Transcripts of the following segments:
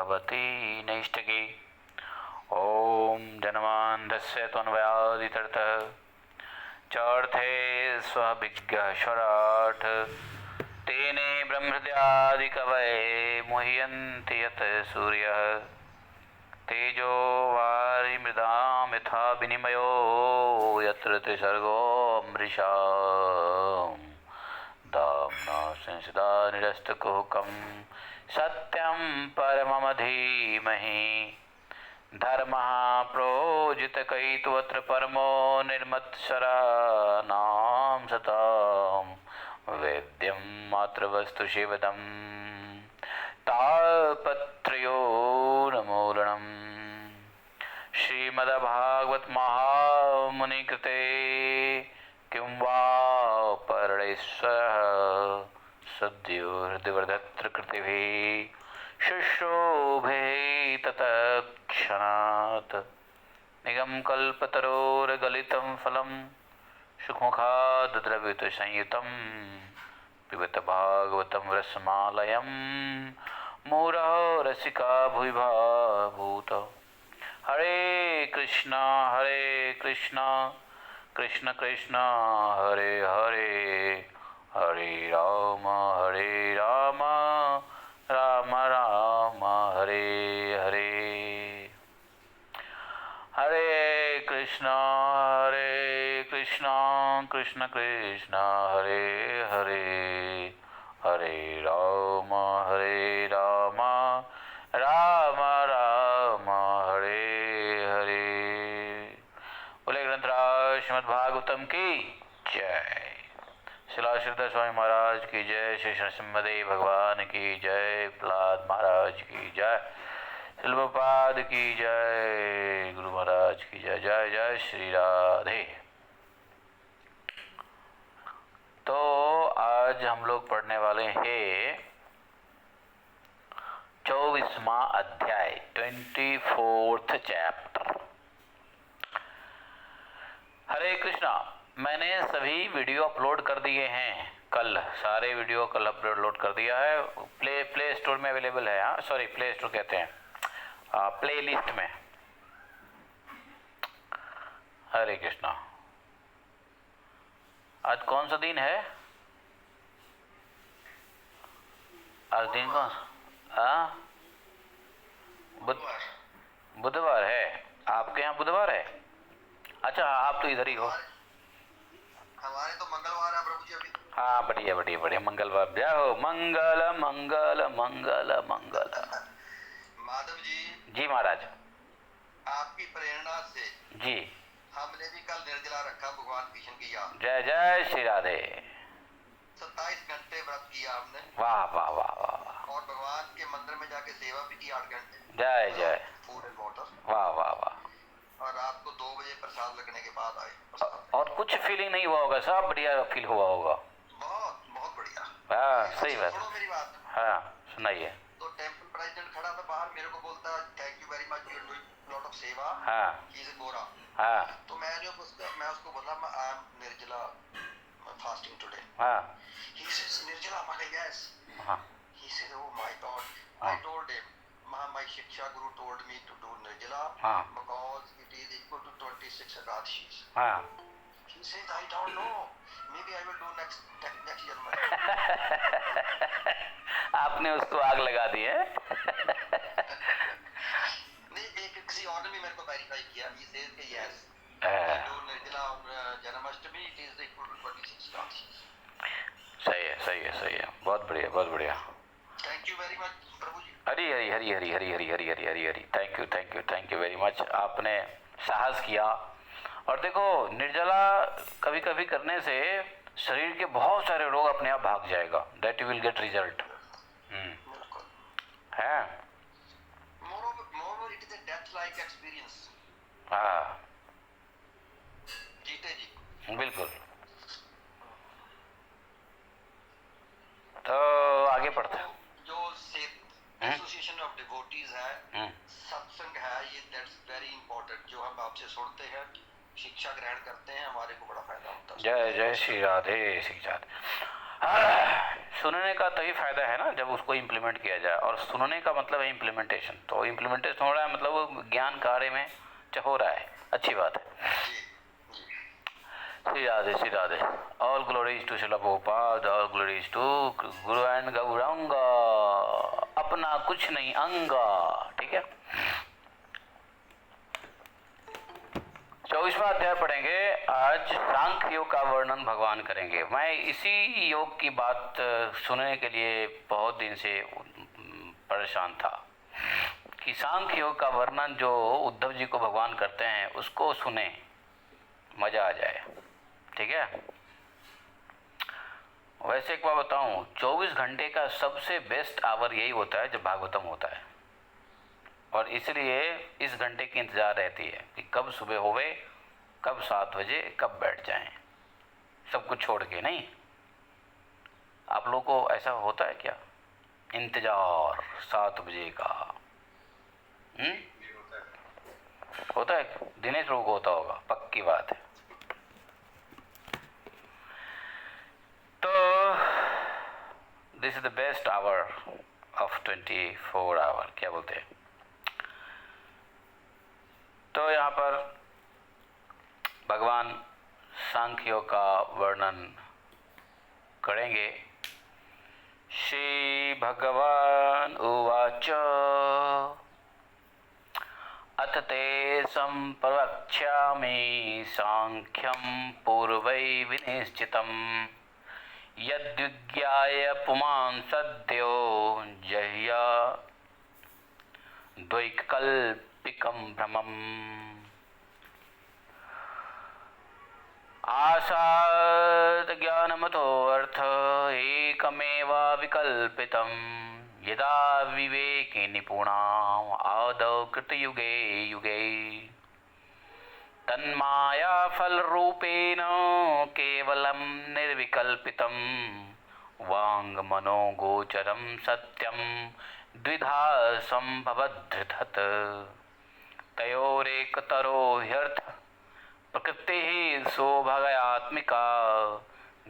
भवति नैष्ठिकी। ॐ जन्मान्धस्य त्वन्वयादितरतः चार्थे स्वविज्ञः तेने ब्रह्महृदयादिकवये मुह्यन्ति यत् सूर्यः तेजो वारिमृदां यथा विनिमयो यत्र त्रिसर्गो मृषा दाम्ना संसदा निरस्तकुहकं सत्यं परमं धीमहि धर्मः प्रोजितकैतवत्र परमो निर्मत्सराणां सतां वेद्यं मातृवस्तु शिवदं ताळपत्रयोन्मूलनं श्रीमद्भागवत महामुनिकृते किं वा परमेश्वरः सद्यो हृदयवर्धत्र कृतिभिः शुश्रूषे तत्क्षणात् निगम कल्पतरोर्गलितं फलं शुकमुखाद्द्रवितसंयुतं पिबत भागवतं रसमालयं मुहुरहो रसिका भुवि भावुतौ। हरे कृष्णा कृष्ण कृष्ण हरे हरे हरे राम राम राम हरे हरे। हरे कृष्णा कृष्ण कृष्ण हरे हरे हरे राम राम राम हरे हरे। बोले ग्रंथराज श्रीमद्भागवतम की जय। श्रीला श्रीधर स्वामी महाराज की जय। श्री नरसिम्हदेव भगवान की जय। प्रहलाद महाराज की जय। शिलप्रपाद की जय। गुरु महाराज की जय। जय जय श्री राधे। तो आज हम लोग पढ़ने वाले हैं 24वां अध्याय 24th चैप्टर। हरे कृष्णा। मैंने सभी वीडियो अपलोड कर दिए हैं कल, सारे वीडियो कल अपलोड कर दिया है। प्ले स्टोर में अवेलेबल है। हाँ सॉरी, प्ले स्टोर कहते हैं, प्ले लिस्ट में। हरे कृष्णा। आज कौन सा दिन है? आज दिन कौन? हाँ बुधवार है। आपके यहाँ बुधवार है? अच्छा, आप तो इधर ही हो। हमारे तो मंगलवार है प्रभु जी अभी। हाँ बढ़िया बढ़िया बढ़िया। मंगलवार जय हो। मंगल मंगल मंगल मंगल। माधव जी। जी महाराज। आपकी प्रेरणा से जी हमने भी कल निर्जला रखा भगवान कृष्ण की याद। जय जय श्री राधे। 27 घंटे व्रत किया हमने। वाह वाह वाह वाह वाह। और भगवान के मंदिर में जाके सेवा भी की 8 घंटे। जय जय। Food and water. वाह वाह वाह। और रात को 2 बजे प्रसाद लगने के बाद आए। और कुछ फीलिंग नहीं हुआ होगा? सब बढ़िया फील हुआ होगा? बहुत बहुत बढ़िया। हाँ सही बात। सुनो मेरी बात। हाँ सुनाइए। तो टेम्पल प्रेसिडेंट खड़ा था बाहर, मेरे को बोलता thank you very much, you are doing lot of सेवा। हाँ ही इज गोरा। हाँ तो मैं उसको बोला आई एम निर्जला फास्टिंग टुडे। हाँ He says, Nirjala, I said, yes. हाँ He said, oh my God. I told him, my Shiksha Guru told me to do Nirjala because it is equal to 26 Ekadashis. He said, I don't know. Maybe I will do next year. आपने उसको आग लगा दी है? नहीं, किसी और ने भी मेरे को वेरीफाई किया। He says कि yes. Do Nirjala on Janmashtami, it is equal to 26 Ekadashis. सही है सही है सही है। बहुत बढ़िया बहुत बढ़िया। थैंक यू वेरी मच प्रभु जी। Hari Hari Hari Hari Hari Hari Hari Hari Hari Hari. Thank you very much. आपने साहस किया। और देखो, निर्जला कभी कभी करने से शरीर के बहुत सारे रोग अपने आप भाग जाएगा। That you will get result. है more it is a death like experience. हाँ जीते जी बिल्कुल। तो आगे पढ़ते हैं। जो एसोसिएशन ऑफ डिवोटीज है, सत्संग है, ये दैट्स वेरी इंपॉर्टेंट। जो हम आपसे सुनते हैं, शिक्षा ग्रहण करते हैं, हमारे को बड़ा फायदा होता है। जय जय श्री राधे श्री राधे। सुनने का तभी फायदा है ना जब उसको इम्प्लीमेंट किया जाए, और सुनने का मतलब है इम्प्लीमेंटेशन। तो इम्प्लीमेंटेशन हो रहा है मतलब वो ज्ञान कार्य में हो रहा है, अच्छी बात है। Shri Radhe Shri Radhe. All glories to Srila Prabhupada, all glories to guru and Gauranga, अपना कुछ नहीं अंगा। ठीक है, 24वां अध्याय पढ़ेंगे आज। सांख्य योग का वर्णन भगवान करेंगे। मैं इसी योग की बात सुनने के लिए बहुत दिन से परेशान था कि सांख्य योग का वर्णन जो उद्धव जी को भगवान करते हैं उसको सुने, मजा आ जाए। ठीक है, वैसे एक बात बताऊं, 24 घंटे का सबसे बेस्ट आवर यही होता है जब भागवतम होता है, और इसलिए इस घंटे की इंतजार रहती है कि कब सुबह होवे, कब 7 बजे, कब बैठ जाएं, सब कुछ छोड़ के। नहीं, आप लोगों को ऐसा होता है क्या इंतजार 7 बजे का? होता है, दिनेश लोगों को होता होगा, पक्की बात है। तो this is the best hour of 24 hour, क्या बोलते हैं। तो यहाँ पर भगवान सांख्य योग का वर्णन करेंगे। श्री भगवान उवाच अथ ते संप्रवक्ष्यामि सांख्यं पूर्वै विनिश्चितं यद्विज्ञाय पुमान् सद्यो जह्या द्वैकल्पिकं भ्रमम् आसाद ज्ञानमतो अर्थ एकमेव विकल्पितं यदा विवेके निपुणाम् आदौ कृतयुगे युगे तन्माया फलरूपेण केवलं निर्विकल्पितं वाङ्मनोगोचरं सत्यं द्विधा संभवद्धृत तयोरेकतरो ह्यर्थ प्रकृतिः स्वभयात्मिका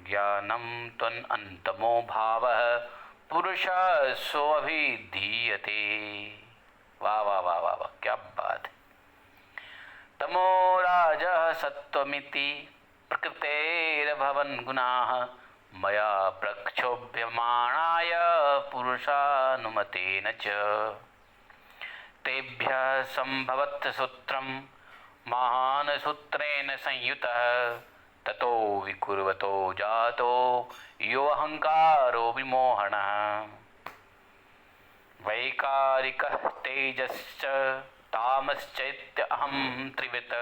ज्ञानं त्वनन्तमो भावः पुरुषः सोऽभिधीयते। वाह वाह वाह वाह वाह, क्या बात है। तमो राजः सत्त्वमिति प्रकृतेर्भवन् गुणाः मया प्रक्षोभ्यमाणाय पुरुषानुमतेन च तेभ्यः संभवत् सूत्रं महान् सूत्रेण संयुतः ततो विकुर्वतो जातो यो अहंकारो विमोहनः वैकारिकः तेजश्च तामश्चैत्य अहं त्रिवित्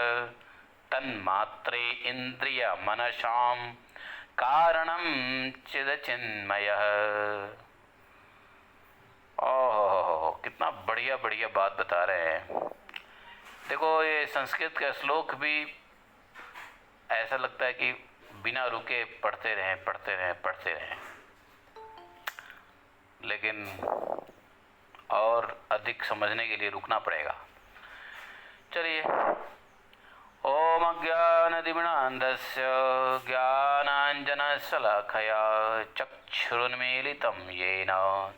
तन्मात्रे इंद्रिय मनसां कारणं चिदचिन्मयः। ओह, कितना बढ़िया बढ़िया बात बता रहे हैं। देखो, ये संस्कृत का श्लोक भी ऐसा लगता है कि बिना रुके पढ़ते रहें, लेकिन और अधिक समझने के लिए रुकना पड़ेगा। चलिए, ओम अज्ञानतिमिरान्धस्य ज्ञानाञ्जनशलाखया चक्षुरुन्मीलितं येन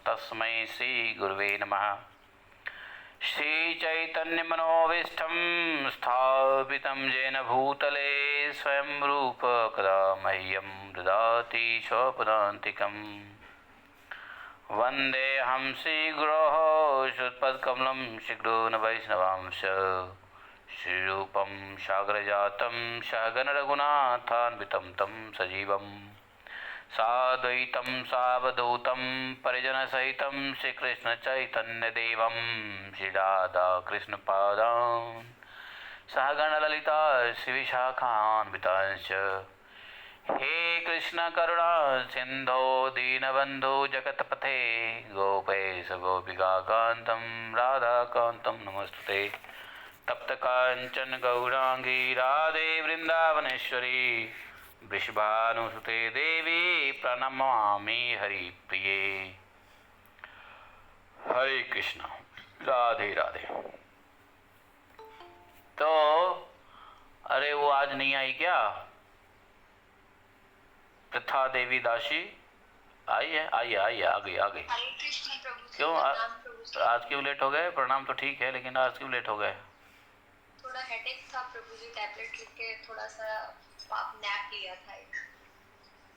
तस्मै श्रीगुरुवे नमः। श्रीचैतन्यमनोभीष्टं स्थापितं येन भूतले स्वयं रूप कदा मह्यं ददाति स्वपदान्तिकम्। वन्देऽहं श्रीगुरोः श्रीयुतपदकमलं श्रीगुरून् वैष्णवांश श्रीरूपं सागरजातं सहगण रघुनाथान्वितं तं सजीवं साद्वैतं सावधूतं परिजनसहितं श्रीकृष्णचैतन्यदेवं श्रीराधाकृष्णपादान् सहगणललिता श्रीविशाखान्वितांश्च। हे कृष्ण करुणा सिंधो दीनबंधु जगतपथे गोपेश गोपिकान्तं राधाकान्तं नमस्तुते। तप्त कांचन गौरांगी राधे वृंदावनेश्वरी वृषभानुसुते देवी प्रणमामि हरिप्रिये। हरे कृष्ण, राधे राधे। तो अरे वो आज नहीं आई क्या? प्रथा देवी दासी आइए आइए आइए, आ गई आ गई। हरे कृष्ण प्रभु जी, क्यों प्रणाम प्रभु जी। आज क्यों लेट हो गए? प्रणाम तो ठीक है, लेकिन आज क्यों लेट हो गए? थोड़ा हेडेक था प्रभु जी, टैबलेट लेके थोड़ा सा नैप लिया था एक।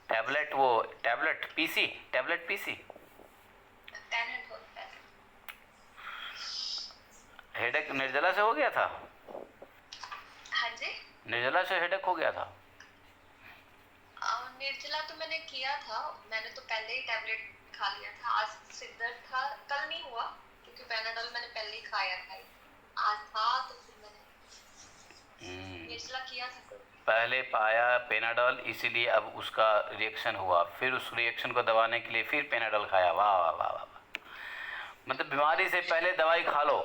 टैबलेट? वो tablet PC? Tablet PC? Panadol. Headache निर्जला से हो गया था? हाँ जी, निर्जला से हेडेक हो गया था? निर्जला तो मैंने किया था, मैंने तो पहले ही टैबलेट खा लिया था। आज सिर दर्द था, कल नहीं हुआ क्योंकि पैनाडोल मैंने पहले ही खाया था। आज था तो फिर मैंने निर्जला किया था। पहले पाया पेनाडोल, इसीलिए अब उसका रिएक्शन हुआ, फिर उस रिएक्शन को दबाने के लिए फिर पेनाडोल खाया। वाह वाह वाह वाह, मतलब बीमारी से पहले दवाई खा लो,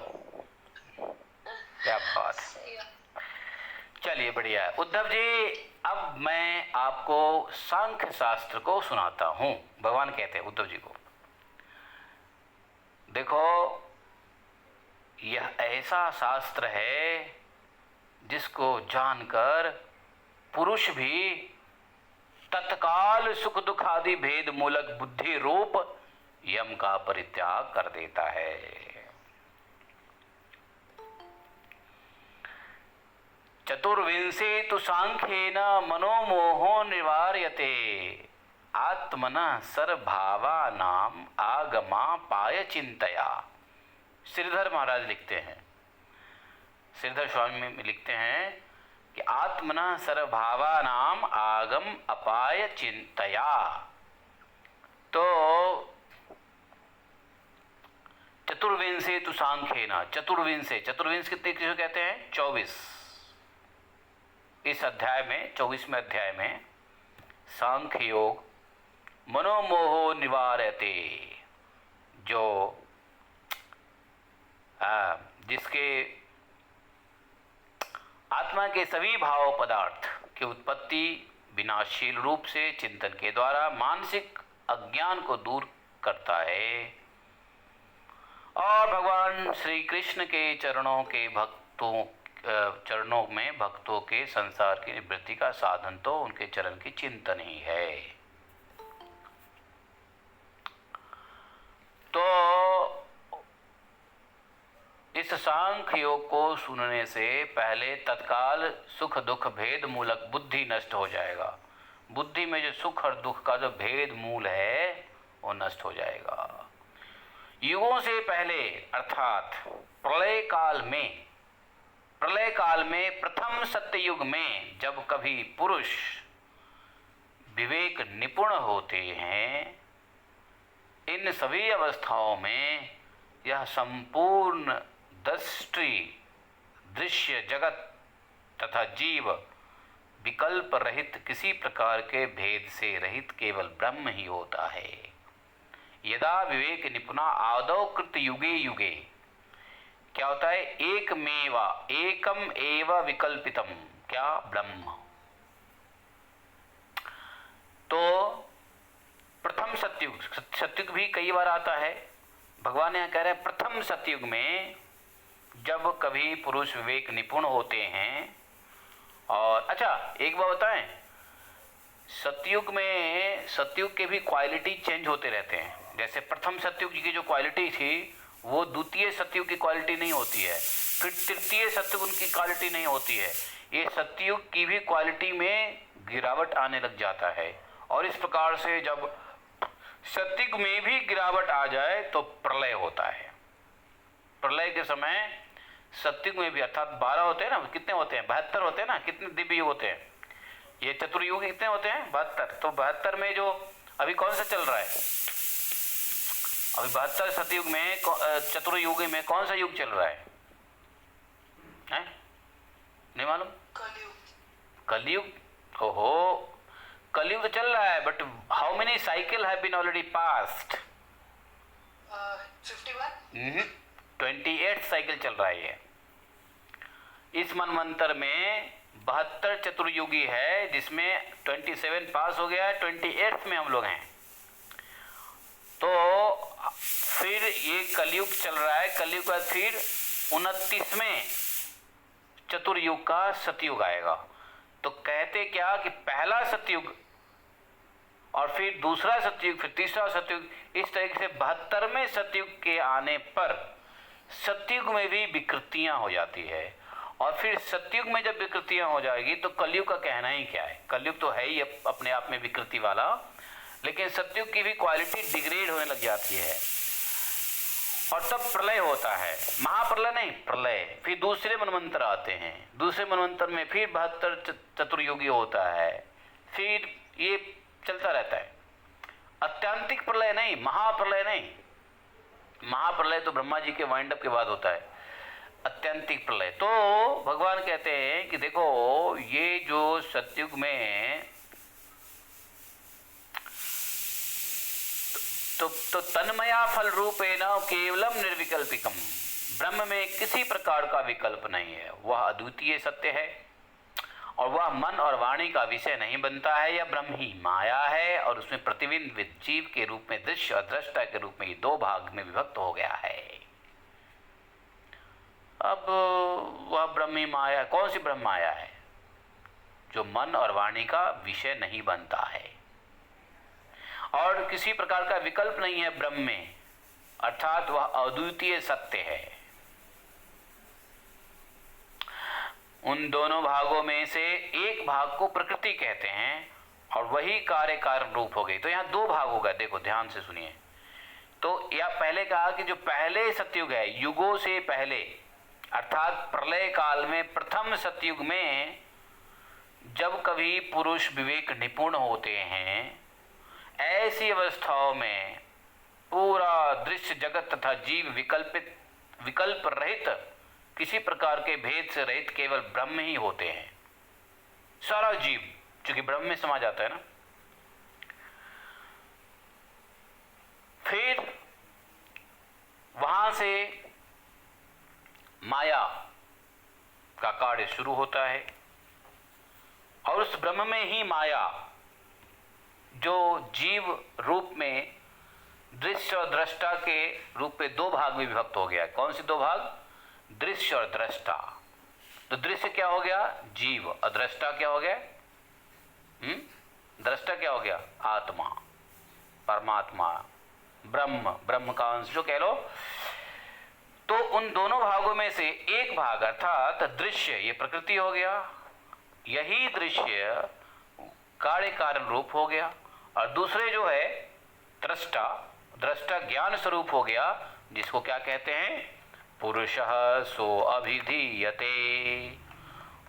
क्या बात है। चलिए बढ़िया है। उद्धव जी, अब मैं आपको सांख्य शास्त्र को सुनाता हूं। भगवान कहते हैं उद्धव जी को, देखो यह ऐसा शास्त्र है जिसको जानकर पुरुष भी तत्काल सुख दुख आदि भेद मूलक बुद्धि रूप यम का परित्याग कर देता है। चतुर्विंशे तु सांख्येन मनोमोहो निवार्यते आत्मनः सर्वभावानाम आगमा पाय चिंतया। श्रीधर महाराज लिखते हैं, श्रीधर स्वामी में लिखते हैं कि आत्मनः सर्वभावानाम आगम अपाय चिंतया। तो चतुर्विंशे तु सांख्येन, चतुर्विंशे, चतुर्विंश कितने किसे कहते हैं? 24। इस अध्याय में 24वें अध्याय में सांख्य योग मनोमोहो निवारयते, जो जिसके आत्मा के सभी भाव पदार्थ की उत्पत्ति विनाशशील रूप से चिंतन के द्वारा मानसिक अज्ञान को दूर करता है और भगवान श्री कृष्ण के चरणों में भक्तों के संसार की निवृत्ति का साधन तो उनके चरण की चिंतन ही है। तो इस सांख्य योग को सुनने से पहले तत्काल सुख दुख भेद मूलक बुद्धि नष्ट हो जाएगा। बुद्धि में जो सुख और दुख का जो भेद मूल है वो नष्ट हो जाएगा। युगों से पहले अर्थात प्रलय काल में प्रथम सत्ययुग में जब कभी पुरुष विवेक निपुण होते हैं, इन सभी अवस्थाओं में यह संपूर्ण दृश्य जगत तथा जीव विकल्प रहित किसी प्रकार के भेद से रहित केवल ब्रह्म ही होता है। यदा विवेक निपुणा आदौ कृत युगे युगे, क्या होता है? एकम एव विकल्पितम, क्या? ब्रह्म। तो प्रथम सत्युग भी कई बार आता है। भगवान यहाँ कह रहे हैं प्रथम सत्युग में जब कभी पुरुष विवेक निपुण होते हैं। और अच्छा एक बात बताएं, सत्युग के भी क्वालिटी चेंज होते रहते हैं। जैसे प्रथम सत्युग की जो क्वालिटी थी वो द्वितीय सत्युग की क्वालिटी नहीं होती है, फिर तृतीय सत्युग उनकी क्वालिटी नहीं होती है। ये सत्युग की भी क्वालिटी में गिरावट आने लग जाता है। और इस प्रकार से जब सत्युग में भी गिरावट आ जाए तो प्रलय होता है। प्रलय के समय सत्युग में भी अर्थात 12 होते हैं ना, कितने होते हैं? 72 होते हैं ना। कितने दिव्य होते हैं? ये चतुर्युग कितने होते हैं? 72। तो 72 में जो अभी कौन सा चल रहा है? अभी 72 सतयुग में चतुर्युग में कौन सा युग चल रहा है? नहीं मालूम? कलयुग। ओहो, कलयुग तो चल रहा है, but how many cycle have been already passed? 51। 28 cycle चल रहा है ये। इस मनवंतर में 72 चतुर्युगी है, जिसमें 27 पास हो गया है, 28 में हम लोग हैं। तो फिर ये कलयुग चल रहा है। कलयुग का फिर 29वें चतुर्युग का सतयुग आएगा। तो कहते क्या कि पहला सतयुग और फिर दूसरा सतयुग, फिर तीसरा सतयुग, इस तरीके से 72वें सतयुग के आने पर सतयुग में भी विकृतियां हो जाती है। और फिर सतयुग में जब विकृतियां हो जाएगी तो कलयुग का कहना ही क्या है। कलयुग तो है ही अपने आप में विकृति वाला, लेकिन सतयुग की भी क्वालिटी डिग्रेड होने लग जाती है और तब प्रलय होता है। महाप्रलय नहीं, प्रलय। फिर दूसरे मनवंतर आते हैं, दूसरे मनवंतर में फिर 72 चतुर्युगी होता है, फिर ये चलता रहता है। अत्यंतिक प्रलय नहीं, महाप्रलय नहीं। महाप्रलय तो ब्रह्मा जी के वाइंड अप के बाद होता है। अत्यंतिक प्रलय तो भगवान कहते हैं कि देखो ये जो सतयुग में तो तन्मया फल रूपेण केवलम निर्विकल्पिकम, ब्रह्म में किसी प्रकार का विकल्प नहीं है। वह अद्वितीय सत्य है और वह मन और वाणी का विषय नहीं बनता है। यह ब्रह्म ही माया है और उसमें प्रतिबिंब जीव के रूप में, दृश्य और दृष्टा के रूप में ये दो भाग में विभक्त हो गया है। अब वह ब्रह्म ही माया, कौन सी ब्रह्म माया है? जो मन और वाणी का विषय नहीं बनता है और किसी प्रकार का विकल्प नहीं है ब्रह्म में, अर्थात वह अद्वितीय सत्य है। उन दोनों भागों में से एक भाग को प्रकृति कहते हैं और वही कार्य कारण रूप हो गई। तो यहाँ दो भाग होगा, देखो ध्यान से सुनिए। तो या पहले कहा कि जो पहले सतयुग है, युगों से पहले, अर्थात प्रलय काल में प्रथम सतयुग में जब कभी पुरुष विवेक निपुण होते हैं, ऐसी अवस्थाओं में पूरा दृश्य जगत तथा जीव विकल्प रहित, किसी प्रकार के भेद से रहित केवल ब्रह्म ही होते हैं। सारा जीव चूंकि ब्रह्म में समा जाता है ना। फिर वहां से माया का कार्य शुरू होता है और उस ब्रह्म में ही माया जो जीव रूप में दृश्य और दृष्टा के रूप में दो भाग में विभक्त हो गया। कौन सी दो भाग? दृश्य और दृष्टा। तो दृश्य क्या हो गया? जीव। और दृष्टा क्या हो गया? दृष्टा क्या हो गया? आत्मा, परमात्मा, ब्रह्म का अंश जो कह लो। तो उन दोनों भागों में से एक भाग अर्थात दृश्य, ये प्रकृति हो गया, यही दृश्य कार्य कारण रूप हो गया। और दूसरे जो है दृष्टा ज्ञान स्वरूप हो गया, जिसको क्या कहते हैं? पुरुषः सो अभिधीयते,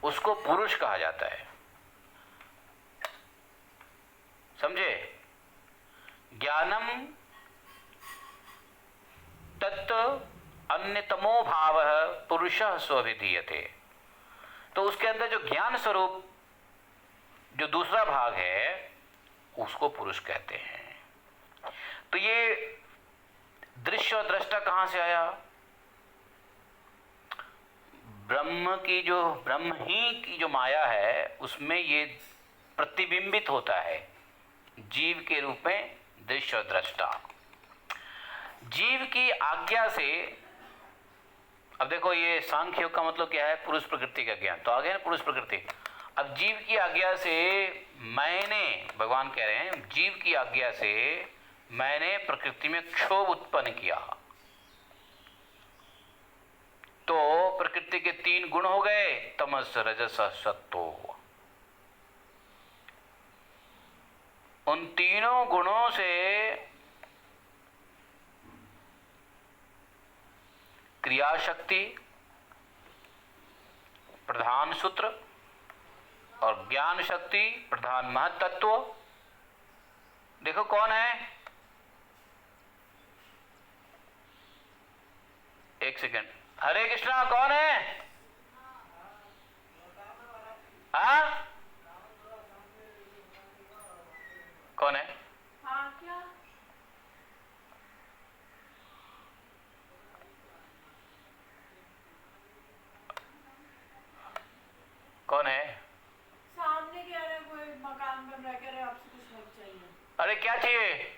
उसको पुरुष कहा जाता है। समझे? ज्ञानम तत् अन्यतमो भाव पुरुषः सो अभिधीयते। तो उसके अंदर जो ज्ञान स्वरूप जो दूसरा भाग है उसको पुरुष कहते हैं। तो ये दृश्य और दृष्टा कहां से आया? ब्रह्म ही की जो माया है उसमें ये प्रतिबिंबित होता है जीव के रूप में, दृश्य और दृष्टा। जीव की आज्ञा से, अब देखो ये सांख्य योग का मतलब क्या है? पुरुष प्रकृति का ज्ञान। तो आ गया ना पुरुष प्रकृति। अब जीव की आज्ञा से मैंने, भगवान कह रहे हैं, जीव की आज्ञा से मैंने प्रकृति में क्षोभ उत्पन्न किया। तो प्रकृति के तीन गुण हो गए, तमस रजस सत्तो। उन तीनों गुणों से क्रिया शक्ति, प्रधान सूत्र, और ज्ञान शक्ति प्रधान महत्त्व। देखो कौन है? एक सेकंड। हरे कृष्णा कौन है? हाँ कौन है? क्या? कौन है? सामने कह रहे कोई मकान बन रहा है, कह रहे आपसे कुछ हेल्प चाहिए। अरे क्या चाहिए?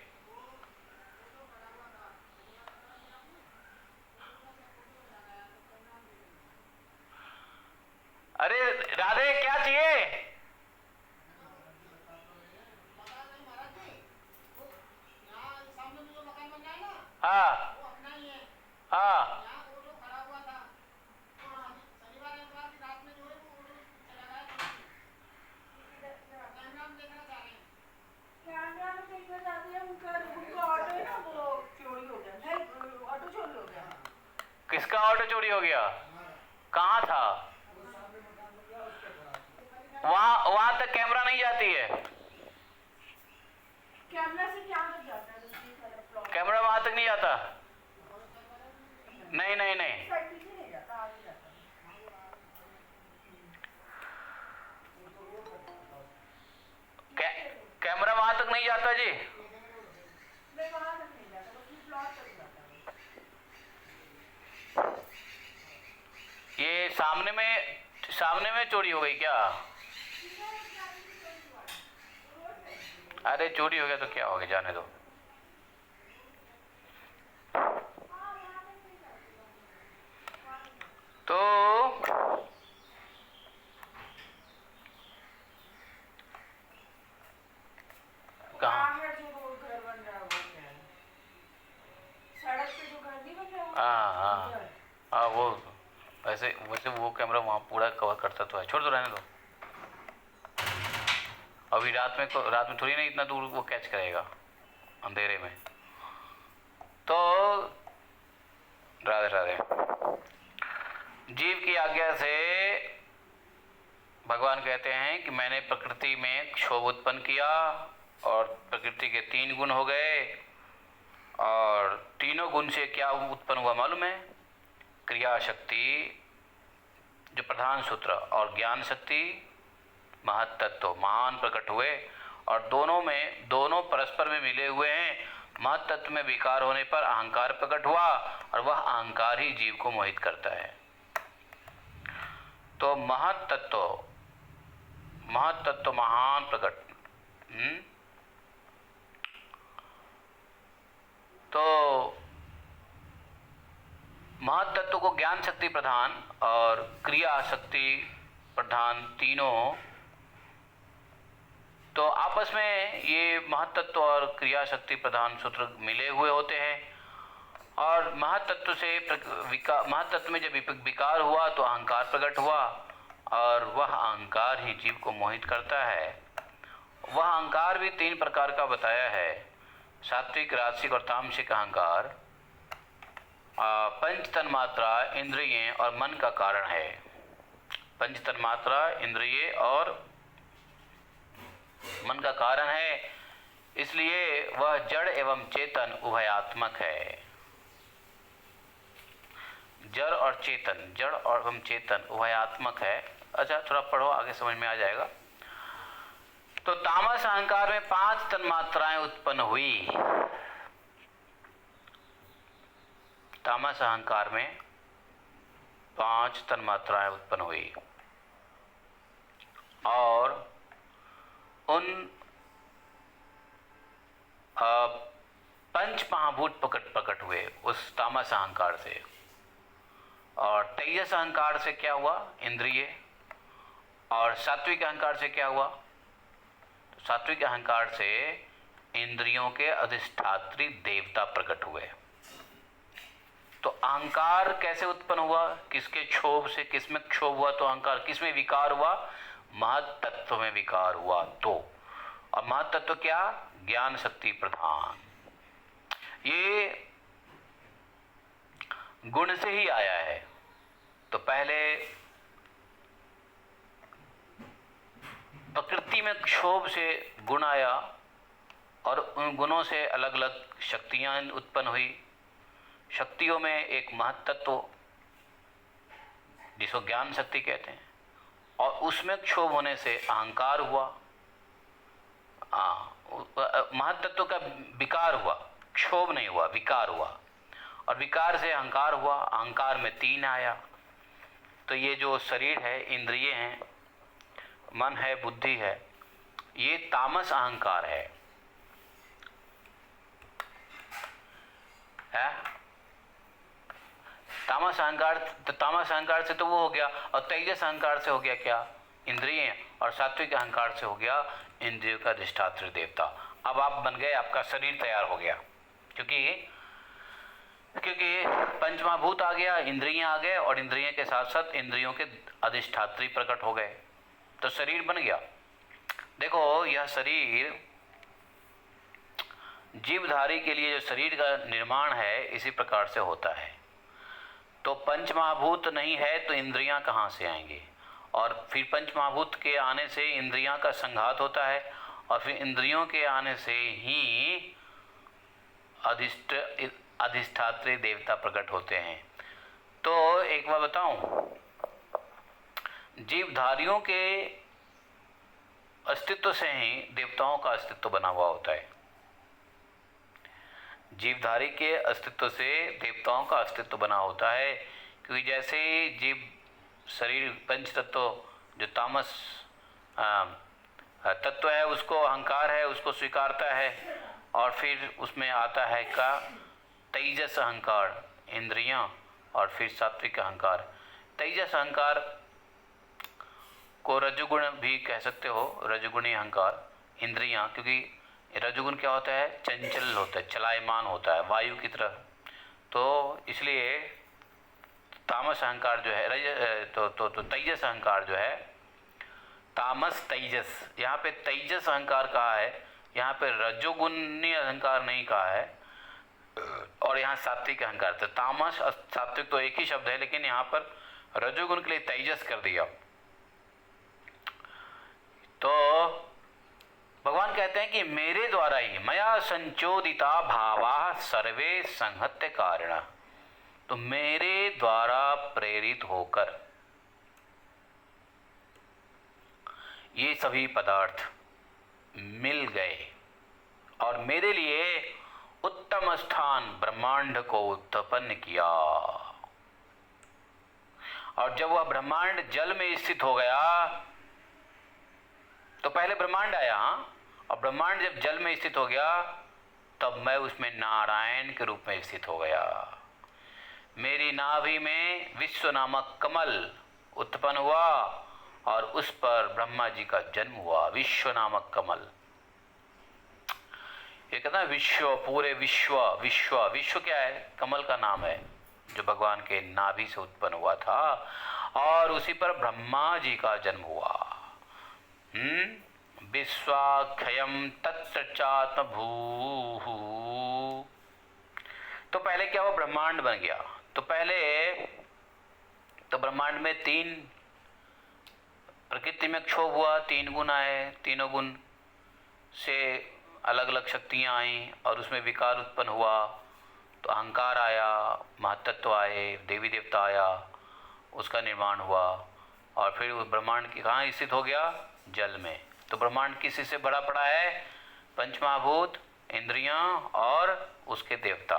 अरे राधे क्या चाहिए? हाँ कैमरा में देखना चाहती है, उनका ऑटो है ना वो चोरी हो गया, नहीं ऑटो चोरी हो गया। किसका ऑटो चोरी हो गया? कहाँ था? वहां वहां तक कैमरा नहीं जाती है। कैमरा से क्या तक जाता है? कैमरा वहां तक नहीं जाता। नहीं नहीं नहीं, पीछे नहीं जाता, आगे जाता है। कैमरा वहां तक नहीं जाता जी। नहीं वहां तक नहीं जाता, बस प्लॉट तक जाता है। ये सामने में चोरी हो गई क्या? अरे चोरी हो गया तो क्या हो गया, जाने दो। तो कहाँ? जो वो घर बन रहा है वो क्या है? सड़क पे जो घर नहीं बन रहा है? हाँ हाँ, वो वैसे वो कैमरा वहाँ पूरा कवर करता तो है, छोड़ दो, रहने दो। अभी रात में थोड़ी नहीं इतना दूर वो कैच करेगा अंधेरे में। तो राधे राधे। जीव की आज्ञा से भगवान कहते हैं कि मैंने प्रकृति में क्षोभ उत्पन्न किया और प्रकृति के 3 गुण हो गए, और तीनों गुण से क्या उत्पन्न हुआ मालूम है? क्रिया शक्ति जो प्रधान सूत्र और ज्ञान शक्ति महत्तत्व महान प्रकट हुए, और दोनों परस्पर में मिले हुए हैं। महत्तत्व में विकार होने पर अहंकार प्रकट हुआ, और वह अहंकार ही जीव को मोहित करता है। तो महत्तत्व महान प्रकट। तो महत्तत्व को ज्ञान शक्ति प्रधान और क्रिया शक्ति प्रधान तीनों, तो आपस में ये महत्तत्व और क्रिया शक्ति प्रधान सूत्र मिले हुए होते हैं। और महत्तत्व में जब विकार हुआ तो अहंकार प्रकट हुआ, और वह अहंकार ही जीव को मोहित करता है। वह अहंकार भी 3 प्रकार का बताया है, सात्विक, राजसिक और तामसिक अहंकार। 5 तन्मात्रा, इंद्रिय और मन का कारण है। 5 तन्मात्रा, इंद्रिय और मन का कारण है, इसलिए वह जड़ एवं चेतन उभयात्मक है। जड़ और एवं चेतन उभयात्मक है। अच्छा थोड़ा पढ़ो, आगे समझ में आ जाएगा। तो तामस अहंकार में 5 तन्मात्राएं उत्पन्न हुई। तामस अहंकार में 5 तन्मात्राएं उत्पन्न हुई, और उन 5 महाभूत प्रकट हुए उस तामस अहंकार से। और तेजस अहंकार से क्या हुआ? इंद्रिय। और सात्विक अहंकार से क्या हुआ? तो सात्विक अहंकार से इंद्रियों के अधिष्ठात्री देवता प्रकट हुए। तो अहंकार कैसे उत्पन्न हुआ? किसके क्षोभ से? किसमें क्षोभ हुआ तो अहंकार? किसमें विकार हुआ? महत्तत्व में विकार हुआ। तो और महत्तत्व क्या? ज्ञान शक्ति प्रधान। ये गुण से ही आया है। तो पहले प्रकृति में क्षोभ से गुण आया, और उन गुणों से अलग अलग शक्तियां उत्पन्न हुई। शक्तियों में एक महत्तत्व जिसको ज्ञान शक्ति कहते हैं, और उसमें क्षोभ होने से अहंकार हुआ। महत्तत्व का विकार हुआ, क्षोभ नहीं हुआ, विकार हुआ, और विकार से अहंकार हुआ। अहंकार में 3 आया। तो ये जो शरीर है, इंद्रिय हैं, मन है, बुद्धि है, ये तामस अहंकार है। तामस अहंकार से तो वो हो गया। और तेजस अहंकार से हो गया क्या? इंद्रिय। और सात्विक अहंकार से हो गया इंद्रियों का अधिष्ठात्री देवता। अब आप बन गए, आपका शरीर तैयार हो गया। क्योंकि क्योंकि पंचमहाभूत आ गया, इंद्रियां आ गए, और इंद्रियों के साथ साथ इंद्रियों के अधिष्ठात्री प्रकट हो गए, तो शरीर बन गया। देखो, यह शरीर जीवधारी के लिए जो शरीर का निर्माण है इसी प्रकार से होता है। तो पंचमहाभूत नहीं है तो इंद्रियां कहाँ से आएंगी, और फिर पंचमहाभूत के आने से इंद्रियां का संघात होता है, और फिर इंद्रियों के आने से ही अधिष्ठात्री देवता प्रकट होते हैं। तो एक बार बताऊं, जीवधारियों के अस्तित्व से ही देवताओं का अस्तित्व बना हुआ होता है। जीवधारी के अस्तित्व से देवताओं का अस्तित्व बना होता है, क्योंकि जैसे जीव शरीर पंच तत्व जो तामस तत्व है उसको अहंकार है, उसको स्वीकारता है, और फिर उसमें आता है का तेजस अहंकार इंद्रियां, और फिर सात्विक अहंकार। तेजस अहंकार को रजोगुण भी कह सकते हो, रजोगुणी अहंकार इंद्रियां, क्योंकि रजोगुण क्या होता है, चंचल होता है, चलायमान होता है वायु की तरह। तो इसलिए तामस अहंकार जो है तो तेजस अहंकार जो है, तामस तेजस, यहाँ पे तेजस अहंकार कहा है, यहाँ पे रजोगुणी अहंकार नहीं कहा है, और यहाँ सात्विक अहंकार। तो तामस सात्विक तो एक ही शब्द है, लेकिन यहाँ पर रजोगुण के लिए तेजस कर दिया। तो भगवान कहते हैं कि मेरे द्वारा ही मया संचोदिता भावा सर्वे संहत्य कारिण, तो मेरे द्वारा प्रेरित होकर ये सभी पदार्थ मिल गए और मेरे लिए उत्तम स्थान ब्रह्मांड को उत्पन्न किया। और जब वह ब्रह्मांड जल में स्थित हो गया, तो पहले ब्रह्मांड आया, और ब्रह्मांड जब जल में स्थित हो गया तब मैं उसमें नारायण के रूप में स्थित हो गया। मेरी नाभि में विश्व नामक कमल उत्पन्न हुआ और उस पर ब्रह्मा जी का जन्म हुआ। विश्व नामक कमल, ये कहता है विश्व, पूरे विश्व, विश्व विश्व क्या है, कमल का नाम है, जो भगवान के नाभि से उत्पन्न हुआ था, और उसी पर ब्रह्मा जी का जन्म हुआ। विश्वाख्यम तत्र चात्मभूः। तो पहले क्या हुआ, ब्रह्मांड बन गया। तो पहले तो ब्रह्मांड में तीन प्रकृति में क्षोभ हुआ, तीन गुण आए, तीनों गुण से अलग अलग शक्तियां आई और उसमें विकार उत्पन्न हुआ। तो अहंकार आया, महत्त्व आए, देवी देवता आया, उसका निर्माण हुआ, और फिर वो ब्रह्मांड की कहाँ स्थित हो गया, जल में। तो ब्रह्मांड किसी से बड़ा पड़ा है, पंचमहाभूत, इंद्रियां और उसके देवता।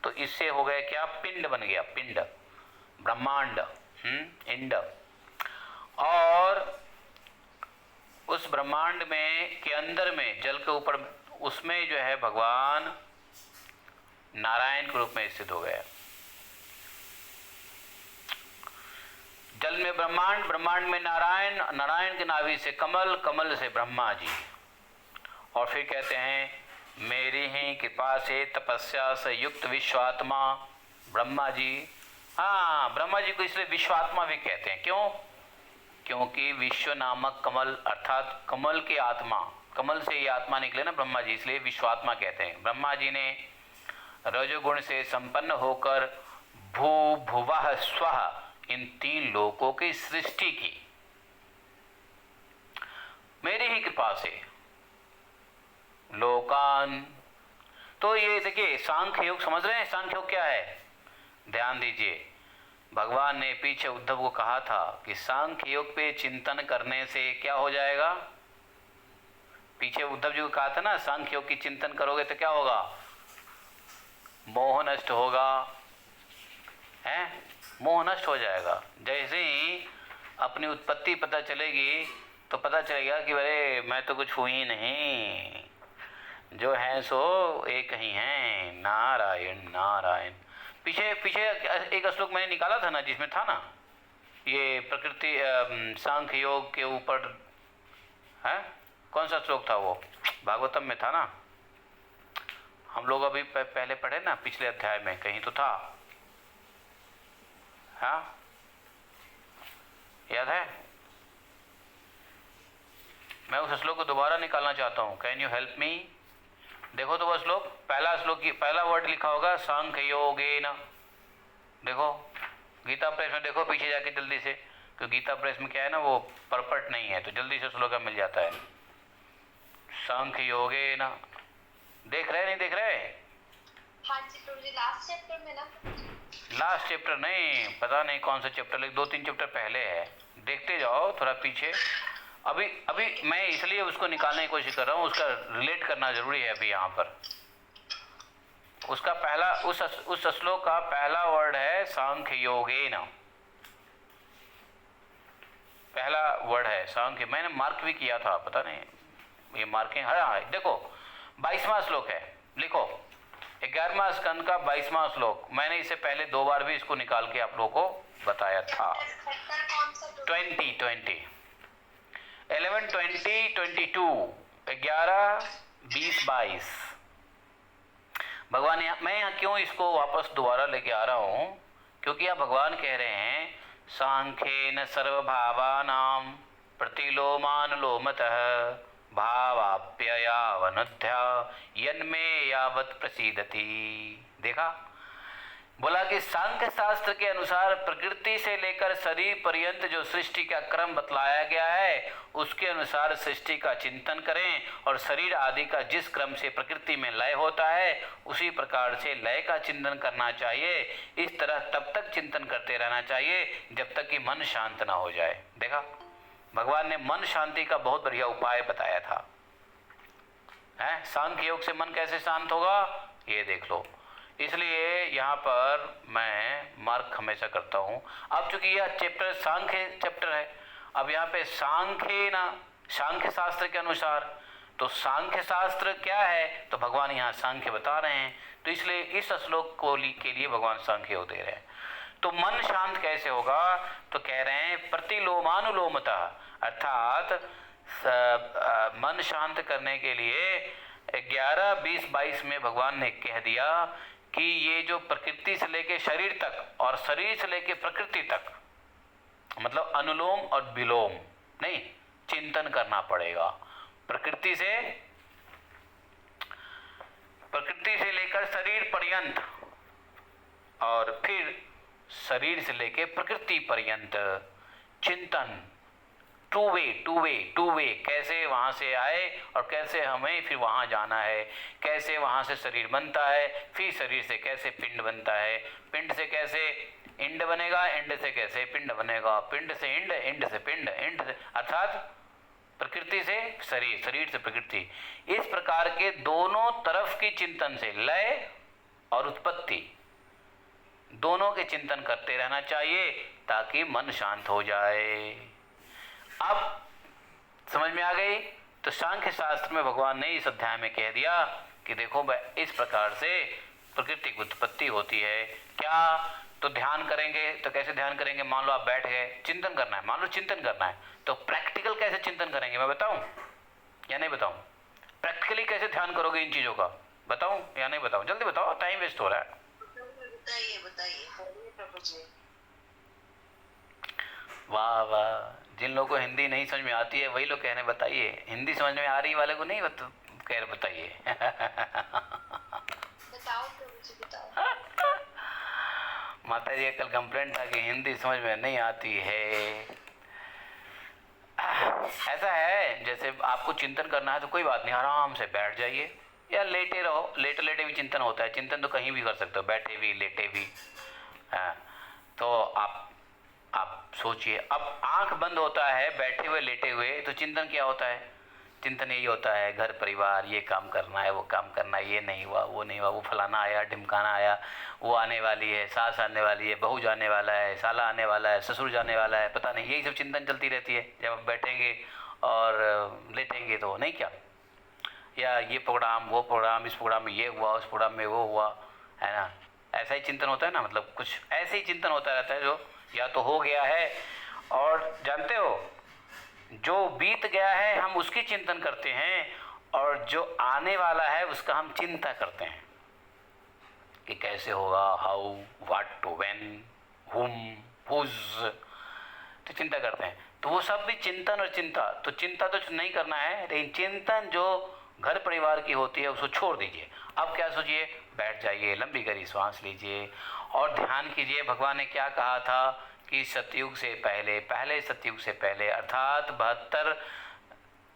तो इससे हो गया क्या, पिंड बन गया, पिंड, ब्रह्मांड, इंड। और उस ब्रह्मांड में के अंदर में जल के ऊपर, उसमें जो है भगवान नारायण के रूप में स्थित हो गया। जल में ब्रह्मांड, ब्रह्मांड में नारायण, नारायण के नाभि से कमल, कमल से ब्रह्मा जी। और फिर कहते हैं मेरी ही कृपा से तपस्या से युक्त विश्वात्मा ब्रह्मा जी। हाँ, ब्रह्मा जी को इसलिए विश्वात्मा भी कहते हैं। क्यों? क्योंकि विश्व नामक कमल, अर्थात कमल की आत्मा, कमल से ये आत्मा निकले ना ब्रह्मा जी, इसलिए विश्वात्मा कहते हैं। ब्रह्मा जी ने रजोगुण से संपन्न होकर भू भुवः स्वः इन तीन लोकों की सृष्टि की मेरी ही कृपा से, लोकान। तो ये देखिए सांख्य योग, समझ रहे हैं सांख्य योग क्या है? ध्यान दीजिए, भगवान ने पीछे उद्धव को कहा था कि सांख्य योग पे चिंतन करने से क्या हो जाएगा। पीछे उद्धव जी को कहा था ना, सांख्य योग की चिंतन करोगे तो क्या होगा, मोह नष्ट होगा, है, मोह नष्ट हो जाएगा। जैसे ही अपनी उत्पत्ति पता चलेगी तो पता चलेगा कि अरे मैं तो कुछ हुई नहीं, जो है सो एक ही हैं, नारायण नारायण। पीछे पीछे एक श्लोक मैंने निकाला था ना, जिसमें था ना ये प्रकृति सांख्य योग के ऊपर है, कौन सा श्लोक था वो, भागवतम में था ना, हम लोग अभी पहले पढ़े ना, पिछले अध्याय में कहीं तो था हाँ, याद है? मैं उस श्लोक को दोबारा निकालना चाहता हूँ। Can you help me? देखो तो वह श्लोक, पहला श्लोक की पहला वर्ड लिखा होगा सांख्य योगेन। देखो गीता प्रेस में, देखो पीछे जाके जल्दी से, क्योंकि गीता प्रेस में क्या है ना, वो परफेक्ट नहीं है, तो जल्दी से श्लोक मिल जाता है। सांख्य योगेन, देख रहे नहीं देख रहे? हाँ जी प्रभु जी, लास्ट चैप्टर में ना। लास्ट चैप्टर नहीं, पता नहीं कौन सा चैप्टर, लेकिन 2-3 चैप्टर पहले है, देखते जाओ थोड़ा पीछे। अभी मैं इसलिए उसको निकालने की कोशिश कर रहा हूँ, उसका रिलेट करना जरूरी है अभी यहाँ पर। उसका पहला, उस श्लोक का पहला वर्ड है सांख्य योगेन, पहला वर्ड है सांख्य। मैंने मार्क भी किया था, पता नहीं ये मार्किंग। हाँ देखो 22वां श्लोक है, लिखो 11वां स्कंद का 22वां श्लोक। मैंने इससे पहले 2 बार भी इसको निकाल के आप लोगों को बताया था। 20, 11, 20, 22, 11, 20, 22। भगवान मैं यहाँ क्यों इसको वापस दोबारा लेके आ रहा हूँ, क्योंकि यहाँ भगवान कह रहे हैं सांख्येन सर्वभावानां प्रतिलोमानुलोमतः भावाप्ययावनुध्या यन्मे यावत् प्रसीदति। देखा, बोला कि सांख्य शास्त्र के अनुसार प्रकृति से लेकर शरीर पर्यंत जो सृष्टि का क्रम बतलाया गया है, उसके अनुसार सृष्टि का चिंतन करें, और शरीर आदि का जिस क्रम से प्रकृति में लय होता है, उसी प्रकार से लय का चिंतन करना चाहिए। इस तरह तब तक चिंतन करते रहना चाहिए जब तक कि मन शांत ना हो जाए। देखा, भगवान ने मन शांति का बहुत बढ़िया उपाय बताया था। है, सांख्य योग से मन कैसे शांत होगा, ये देख लो। इसलिए यहाँ पर मैं मार्क हमेशा करता हूँ। अब चूंकि यह चैप्टर सांख्य चैप्टर है, अब यहाँ पे सांख्य ना, सांख्य शास्त्र के अनुसार, तो सांख्य शास्त्र क्या है, तो भगवान यहाँ सांख्य बता रहे हैं, तो इसलिए इस श्लोक को के लिए भगवान सांख्य योग दे रहे हैं। तो मन शांत कैसे होगा, तो कह रहे हैं प्रतिलोमानुलोमतः, अर्थात मन शांत करने के लिए 11, 20, 22 में भगवान ने कह दिया कि ये जो प्रकृति से लेके शरीर तक और शरीर से लेके प्रकृति तक, मतलब अनुलोम और विलोम नहीं, चिंतन करना पड़ेगा। प्रकृति से लेकर शरीर पर्यंत, और फिर शरीर से लेके प्रकृति पर्यंत चिंतन, टू वे, कैसे वहाँ से आए और कैसे हमें फिर वहाँ जाना है, कैसे वहाँ से शरीर बनता है, फिर शरीर से कैसे पिंड बनता है, पिंड से कैसे इंड बनेगा, इंड से कैसे पिंड बनेगा, पिंड से इंड, इंड से पिंड, इंड से, अर्थात प्रकृति से शरीर, शरीर से प्रकृति। इस प्रकार के दोनों तरफ की चिंतन से लय और उत्पत्ति दोनों के चिंतन करते रहना चाहिए ताकि मन शांत हो जाए। अब समझ में आ गई? तो सांख्य शास्त्र में भगवान ने इस अध्याय में कह दिया कि देखो इस प्रकार से प्रकृति की उत्पत्ति होती है। क्या? तो ध्यान करेंगे, तो कैसे ध्यान करेंगे? मान लो आप बैठ गए, चिंतन करना है, मान लो चिंतन करना है, तो प्रैक्टिकल कैसे चिंतन करेंगे, मैं बताऊं या नहीं बताऊं? प्रैक्टिकली कैसे ध्यान करोगे इन चीज़ों का, बताऊं या नहीं बताऊं? जल्दी बताओ, टाइम वेस्ट हो रहा है। बताइए प्रभु जी। वाह वाह, जिन लोगों को हिंदी नहीं समझ में आती है वही लोग कहने बताइए, हिंदी समझ में आ रही वाले को नहीं कह रहे बताइए। बताओ प्रभु जी, बताओ। माता जी का कल कंप्लेंट था कि हिंदी समझ में नहीं आती है। ऐसा है, जैसे आपको चिंतन करना है तो कोई बात नहीं, आराम से बैठ जाइए या लेटे रहो, लेटे लेटे भी चिंतन होता है। चिंतन तो कहीं भी कर सकते हो, बैठे भी लेटे भी। तो आप सोचिए, अब आंख बंद होता है बैठे हुए लेटे हुए, तो चिंतन क्या होता है? चिंतन यही होता है, घर परिवार, ये काम करना है, वो काम करना है, ये नहीं हुआ, वो नहीं हुआ, वो फलाना आया, ढिमकाना आया, वो आने वाली है, सास आने वाली है, बहू जाने वाला है, साला आने वाला है, ससुर जाने वाला है, पता नहीं, यही सब चिंतन चलती रहती है जब आप बैठेंगे और लेटेंगे तो, नहीं क्या? या ये प्रोग्राम, वो प्रोग्राम, इस प्रोग्राम में ये हुआ, उस प्रोग्राम में वो हुआ, है ना? ऐसा ही चिंतन होता है ना, मतलब कुछ ऐसे ही चिंतन होता रहता है जो या तो हो गया है, और जानते हो जो बीत गया है हम उसकी चिंतन करते हैं, और जो आने वाला है उसका हम चिंता करते हैं कि कैसे होगा, हाउ, व्हाट, व्हेन, हुम, फूज, तो चिंता करते हैं। तो वो सब भी चिंतन और चिंता, तो चिंता तो नहीं करना है, लेकिन चिंतन जो घर परिवार की होती है उसको छोड़ दीजिए। अब क्या सोचिए, बैठ जाइए, लंबी गहरी सांस लीजिए और ध्यान कीजिए भगवान ने क्या कहा था कि सतयुग से पहले, पहले सतयुग से पहले अर्थात 72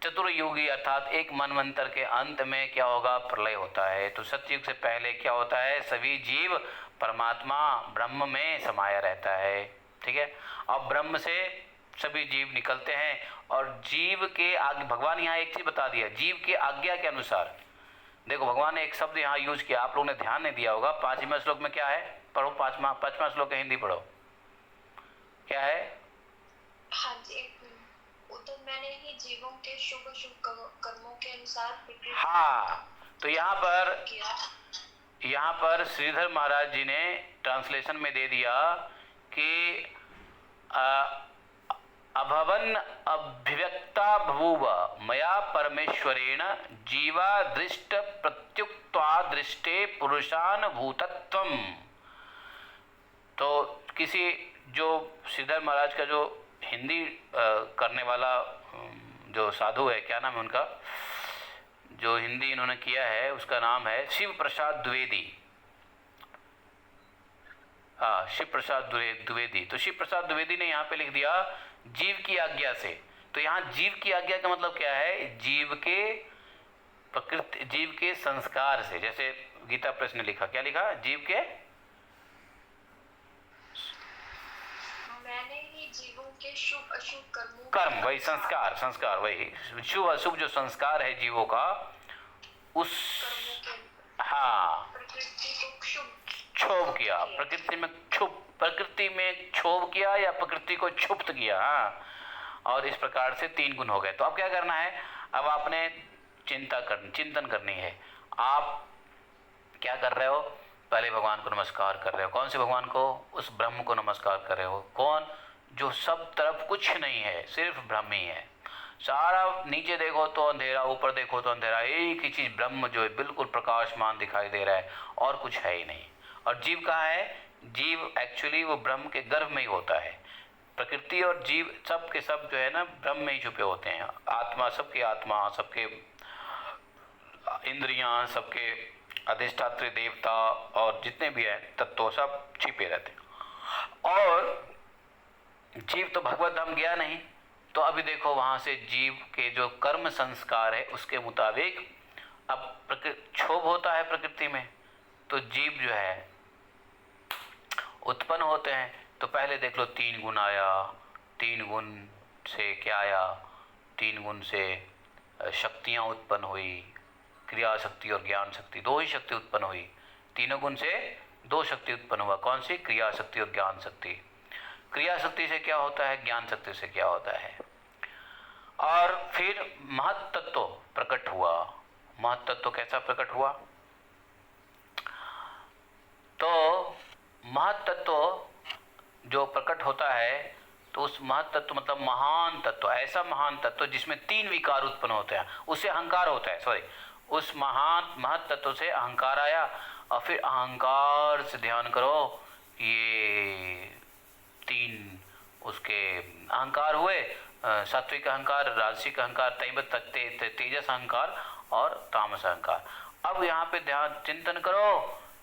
चतुर्युगी अर्थात एक मनवंतर के अंत में क्या होगा, प्रलय होता है। तो सतयुग से पहले क्या होता है, सभी जीव परमात्मा ब्रह्म में समाया रहता है, ठीक है। अब ब्रह्म से सभी जीव निकलते हैं और जीव के आगे भगवान यहाँ एक चीज बता दिया, जीव की आज्ञा के अनुसार। देखो भगवान ने एक शब्द यहाँ यूज किया, आप लोगों ने ध्यान नहीं दिया होगा। 5वें श्लोक में क्या है, पढ़ो, 5वां श्लोक है, हिंदी पढ़ो, क्या है। हाँ जी, एक मिनट। उधर मैंने ही जीवों के शुभ अशुभ कर्मों के अनुसार हाँ, तो यहाँ पर श्रीधर महाराज जी ने ट्रांसलेशन में दे दिया कि अभवन अभिव्यक्ता बभूव मया परमेश्वरेण जीवा दृष्ट प्रत्युक्त्वा दृष्टे पुरुषान भूतत्वम। तो किसी जो श्रीधर महाराज का जो हिंदी करने वाला जो साधु है, क्या नाम है उनका, जो हिंदी इन्होंने किया है उसका नाम है शिव प्रसाद द्विवेदी। हाँ, शिव प्रसाद द्विवेदी। तो शिव प्रसाद द्विवेदी ने यहाँ पे लिख दिया जीव की आज्ञा से। तो यहाँ जीव की आज्ञा का मतलब क्या है, जीव के प्रकृति, जीव के संस्कार से। जैसे गीता प्रेस ने लिखा, क्या लिखा, जीव के, मैंने ही जीवों के शुभ अशुभ कर्मों, कर्म वही संस्कार वही शुभ अशुभ जो संस्कार है जीवों का, उस हाँ प्रकृति को क्षोभ किया, प्रकृति में क्षोभ किया या प्रकृति को क्षुब्ध किया। हाँ, और इस प्रकार से 3 गुण हो गए। तो अब क्या करना है, अब आपने चिंतन करनी है। आप क्या कर रहे हो, पहले भगवान को नमस्कार कर रहे हो। कौन से भगवान को, उस ब्रह्म को नमस्कार कर रहे हो। कौन, जो सब तरफ कुछ नहीं है, सिर्फ ब्रह्म ही है। सारा नीचे देखो तो अंधेरा, ऊपर देखो तो अंधेरा, एक ही चीज ब्रह्म जो है बिल्कुल प्रकाशमान दिखाई दे रहा है और कुछ है ही नहीं। और जीव कहाँ है, जीव एक्चुअली वो ब्रह्म के गर्भ में ही होता है। प्रकृति और जीव सब के सब जो है ना ब्रह्म में ही छुपे होते हैं। आत्मा, सबके इंद्रियां, सबके अधिष्ठात्री देवता और जितने भी हैं तत्व सब छिपे रहते हैं। और जीव तो भगवत धाम गया नहीं, तो अभी देखो वहां से जीव के जो कर्म संस्कार है उसके मुताबिक अब क्षोभ होता है प्रकृति में, तो जीव जो है उत्पन्न होते हैं। तो पहले देख लो 3 गुण आया, 3 गुण से क्या आया, 3 गुण से शक्तियां उत्पन्न हुई, क्रिया शक्ति और ज्ञान शक्ति, 2 ही शक्ति उत्पन्न हुई। 3 गुण से 2 शक्ति उत्पन्न हुआ, कौन सी, क्रिया शक्ति और ज्ञान शक्ति। क्रिया शक्ति से क्या होता है, ज्ञान शक्ति से क्या होता है। और फिर महत्तत्व प्रकट हुआ। महत्तत्व कैसा प्रकट हुआ, तो महत्तत्व जो प्रकट होता है तो उस महत्तत्व मतलब महान तत्व, ऐसा महान तत्व जिसमें 3 विकार उत्पन्न होते हैं, उससे अहंकार होता है, सॉरी, उस महत्तत्व से अहंकार आया। और फिर अहंकार से ध्यान करो, ये 3 उसके अहंकार हुए, सात्विक अहंकार, राजसिक अहंकार, तेजस अहंकार और तामस अहंकार। अब यहाँ पे ध्यान चिंतन करो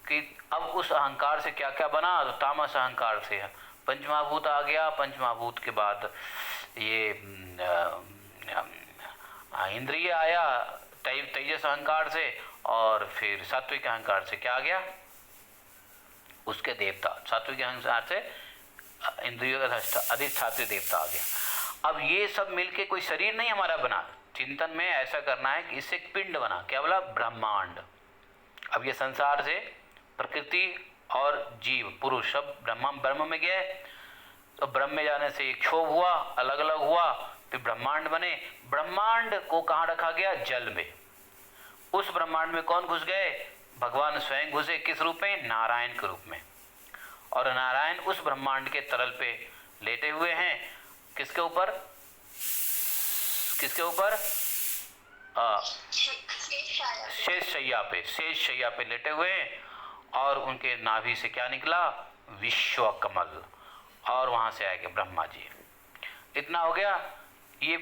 कि अब उस अहंकार से क्या क्या बना, तो तामस अहंकार से पंचमहाभूत आ गया। पंचमहाभूत के बाद ये इंद्रिय आया तेजस अहंकार से, और फिर सात्विक अहंकार से क्या आ गया, उसके देवता। सात्विक अहंकार से इंद्रियों का अधिष्ठात्री देवता आ गया। अब ये सब मिलके कोई शरीर नहीं हमारा बना। चिंतन में ऐसा करना है कि इससे एक पिंड बना, क्या बोला, ब्रह्मांड। अब ये संसार से प्रकृति और जीव पुरुष सब ब्रह्म में गए, तो ब्रह्म में जाने से एक क्षोभ हुआ, अलग अलग हुआ, फिर ब्रह्मांड बने। ब्रह्मांड को कहाँ रखा गया, जल में। उस ब्रह्मांड में कौन घुस गए, भगवान स्वयं घुसे, किस रूप में, नारायण के रूप में। और नारायण उस ब्रह्मांड के तरल पे लेटे हुए हैं, किसके ऊपर, शेष शैया पे लेटे हुए हैं। और उनके नाभि से क्या निकला, विश्व कमल। और वहाँ से आएंगे ब्रह्मा जी। इतना हो गया। ये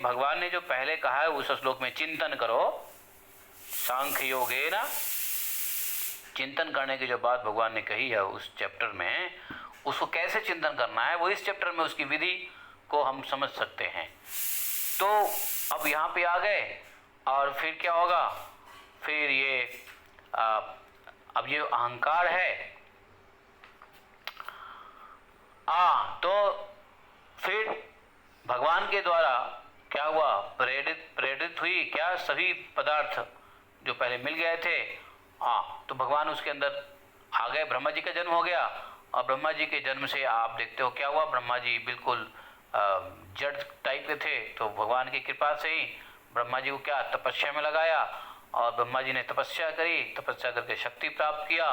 भगवान ने जो पहले कहा है उस श्लोक में चिंतन करो, सांख्य योगेन, चिंतन करने की जो बात भगवान ने कही है उस चैप्टर में, उसको कैसे चिंतन करना है वो इस चैप्टर में उसकी विधि को हम समझ सकते हैं। तो अब यहाँ पे आ गए और फिर क्या होगा, फिर ये अब ये अहंकार है, तो फिर भगवान के द्वारा क्या हुआ, प्रेरित हुई क्या सभी पदार्थ जो पहले मिल गए थे, तो भगवान उसके अंदर आ गए, ब्रह्मा जी का जन्म हो गया। और ब्रह्मा जी के जन्म से आप देखते हो क्या हुआ, ब्रह्मा जी बिल्कुल जड़ टाइप के थे, तो भगवान की कृपा से ही ब्रह्मा जी को क्या तपस्या में लगाया, और ब्रह्मा जी ने तपस्या करी, तपस्या करके शक्ति प्राप्त किया,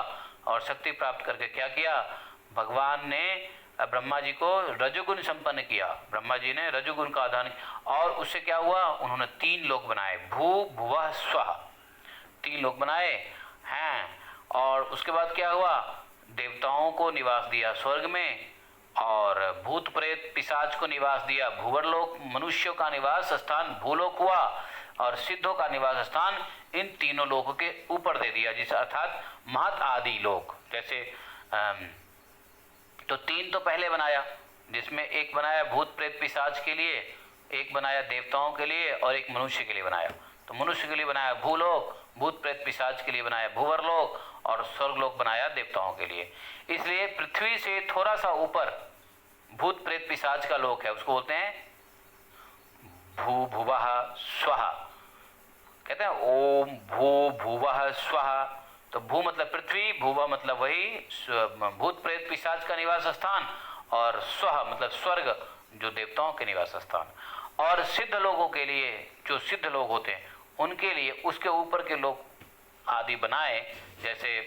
और शक्ति प्राप्त करके क्या किया, भगवान ने ब्रह्मा जी को रजोगुण संपन्न किया, ब्रह्मा जी ने रजोगुण का आधान, और उससे क्या हुआ, उन्होंने 3 लोक बनाए, भू भुवः स्वः, 3 लोक बनाए हैं। और उसके बाद क्या हुआ, देवताओं को निवास दिया स्वर्ग में, और भूत प्रेत पिशाच को निवास दिया भूवर्लोक, मनुष्यों का निवास स्थान भूलोक हुआ, और सिद्धों का निवास स्थान इन तीनों लोकों के ऊपर दे दिया, जिस अर्थात महत आदि लोक। जैसे तो 3 तो पहले बनाया, जिसमें एक बनाया भूत प्रेत पिशाच के लिए, एक बनाया देवताओं के लिए, और एक मनुष्य के लिए बनाया। तो मनुष्य के लिए बनाया भूलोक, भूत प्रेत पिशाच के लिए बनाया भूवर्लोक, और स्वर्गलोक बनाया देवताओं के लिए। इसलिए पृथ्वी से थोड़ा सा ऊपर भूत प्रेत पिशाच का लोक है, उसको बोलते हैं भू भुवः स्वः, कहते हैं ओम भू भुवः स्वः। तो भू मतलब पृथ्वी, भुवः मतलब वही भूत प्रेत पिशाच का निवास स्थान, और स्वः मतलब स्वर्ग जो देवताओं के निवास स्थान। और सिद्ध लोगों के लिए, जो सिद्ध लोग होते हैं उनके लिए उसके ऊपर के लोग आदि बनाए, जैसे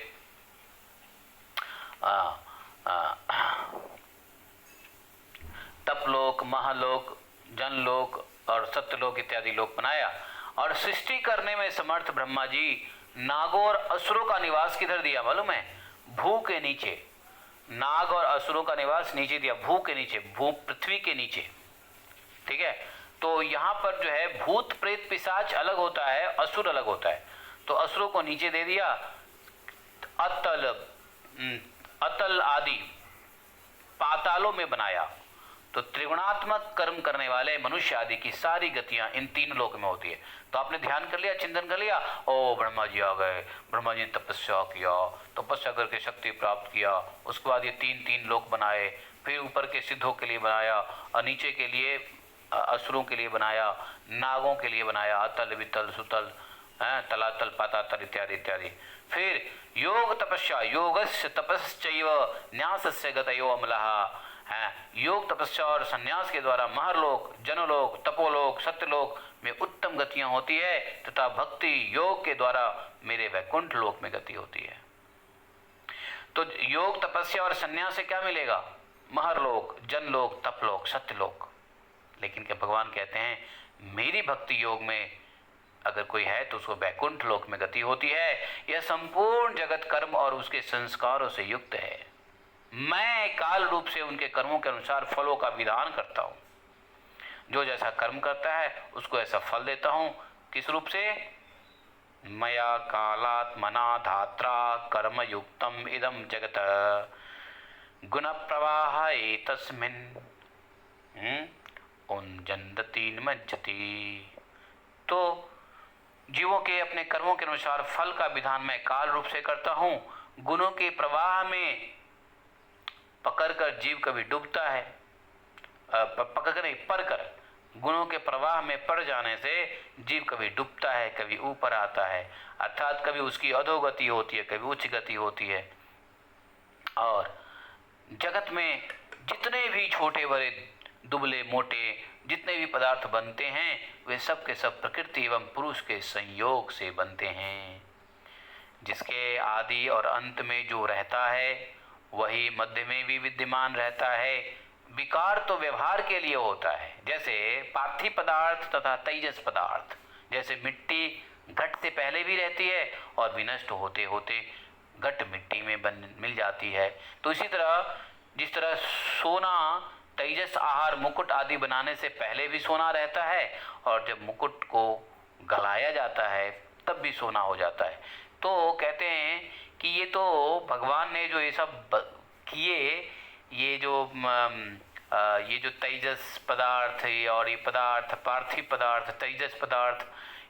तपलोक, महालोक, जनलोक और सत्यलोक इत्यादि लोक बनाया। और सृष्टि करने में समर्थ ब्रह्मा जी नागों और असुरों का निवास किधर दिया मालूम है, भू के नीचे। नाग और असुरों का निवास नीचे दिया, भू के नीचे, भू पृथ्वी के नीचे, ठीक है। तो यहाँ पर जो है भूत प्रेत पिशाच अलग होता है, असुर अलग होता है, तो असुरों को नीचे दे दिया, अतल आदि पातालों में बनाया। तो त्रिगुणात्मक कर्म करने वाले मनुष्य आदि की सारी गतियां इन 3 लोक में होती है। तो आपने ध्यान कर लिया, चिंतन कर लिया, ओ ब्रह्मा जी आ गए, ब्रह्मा जी ने तपस्या किया, तपस्या करके शक्ति प्राप्त किया, उसके बाद ये 3 लोक बनाए, फिर ऊपर के सिद्धों के लिए बनाया, और नीचे के लिए असुरों के लिए बनाया, नागों के लिए बनाया, अतल वितल सुतल, तलातल पातातल इत्यादि इत्यादि। फिर योग तपस्या, योगस्य तपस्चैव न्यासस्य गतयो अमलः, योग तपस्या और संन्यास के द्वारा महरलोक, जनलोक, तपोलोक, सत्यलोक में उत्तम गतियां होती है, तथा भक्ति योग के द्वारा मेरे वैकुंठ लोक में गति होती है। तो योग तपस्या और संन्यास से क्या मिलेगा, महरलोक, जनलोक, तपलोक, सत्यलोक। लेकिन क्या भगवान कहते हैं मेरी भक्ति योग में अगर कोई है तो उसको वैकुंठ लोक में गति होती है। यह संपूर्ण जगत कर्म और उसके संस्कारों से युक्त है। मैं काल रूप से उनके कर्मों के अनुसार फलों का विधान करता हूँ, जो जैसा कर्म करता है उसको ऐसा फल देता हूँ। किस रूप से, मया कालात्मना धात्रा कर्म युक्तम इदम जगत गुण प्रवाह एतस्मिन् उन्जन्ति निमज्जति। तो जीवों के अपने कर्मों के अनुसार फल का विधान मैं काल रूप से करता हूँ। गुणों के प्रवाह में पकड़कर जीव कभी डूबता है, पकड़कर नहीं, पढ़कर, गुणों के प्रवाह में पड़ जाने से जीव कभी डूबता है, कभी ऊपर आता है, अर्थात कभी उसकी अधोगति होती है, कभी उच्च गति होती है। और जगत में जितने भी छोटे बड़े दुबले मोटे जितने भी पदार्थ बनते हैं वे सब के सब प्रकृति एवं पुरुष के संयोग से बनते हैं। जिसके आदि और अंत में जो रहता है वही मध्य में भी विद्यमान रहता है। विकार तो व्यवहार के लिए होता है, जैसे पार्थिव पदार्थ तथा तेजस पदार्थ। जैसे मिट्टी घट से पहले भी रहती है और विनष्ट होते होते घट मिट्टी में मिल जाती है। तो इसी तरह जिस तरह सोना तेजस आहार मुकुट आदि बनाने से पहले भी सोना रहता है और जब मुकुट को गलाया जाता है तब भी सोना हो जाता है। तो कहते हैं कि ये तो भगवान ने जो ये सब किए, ये जो तेजस पदार्थ और ये पदार्थ पार्थिव पदार्थ तेजस पदार्थ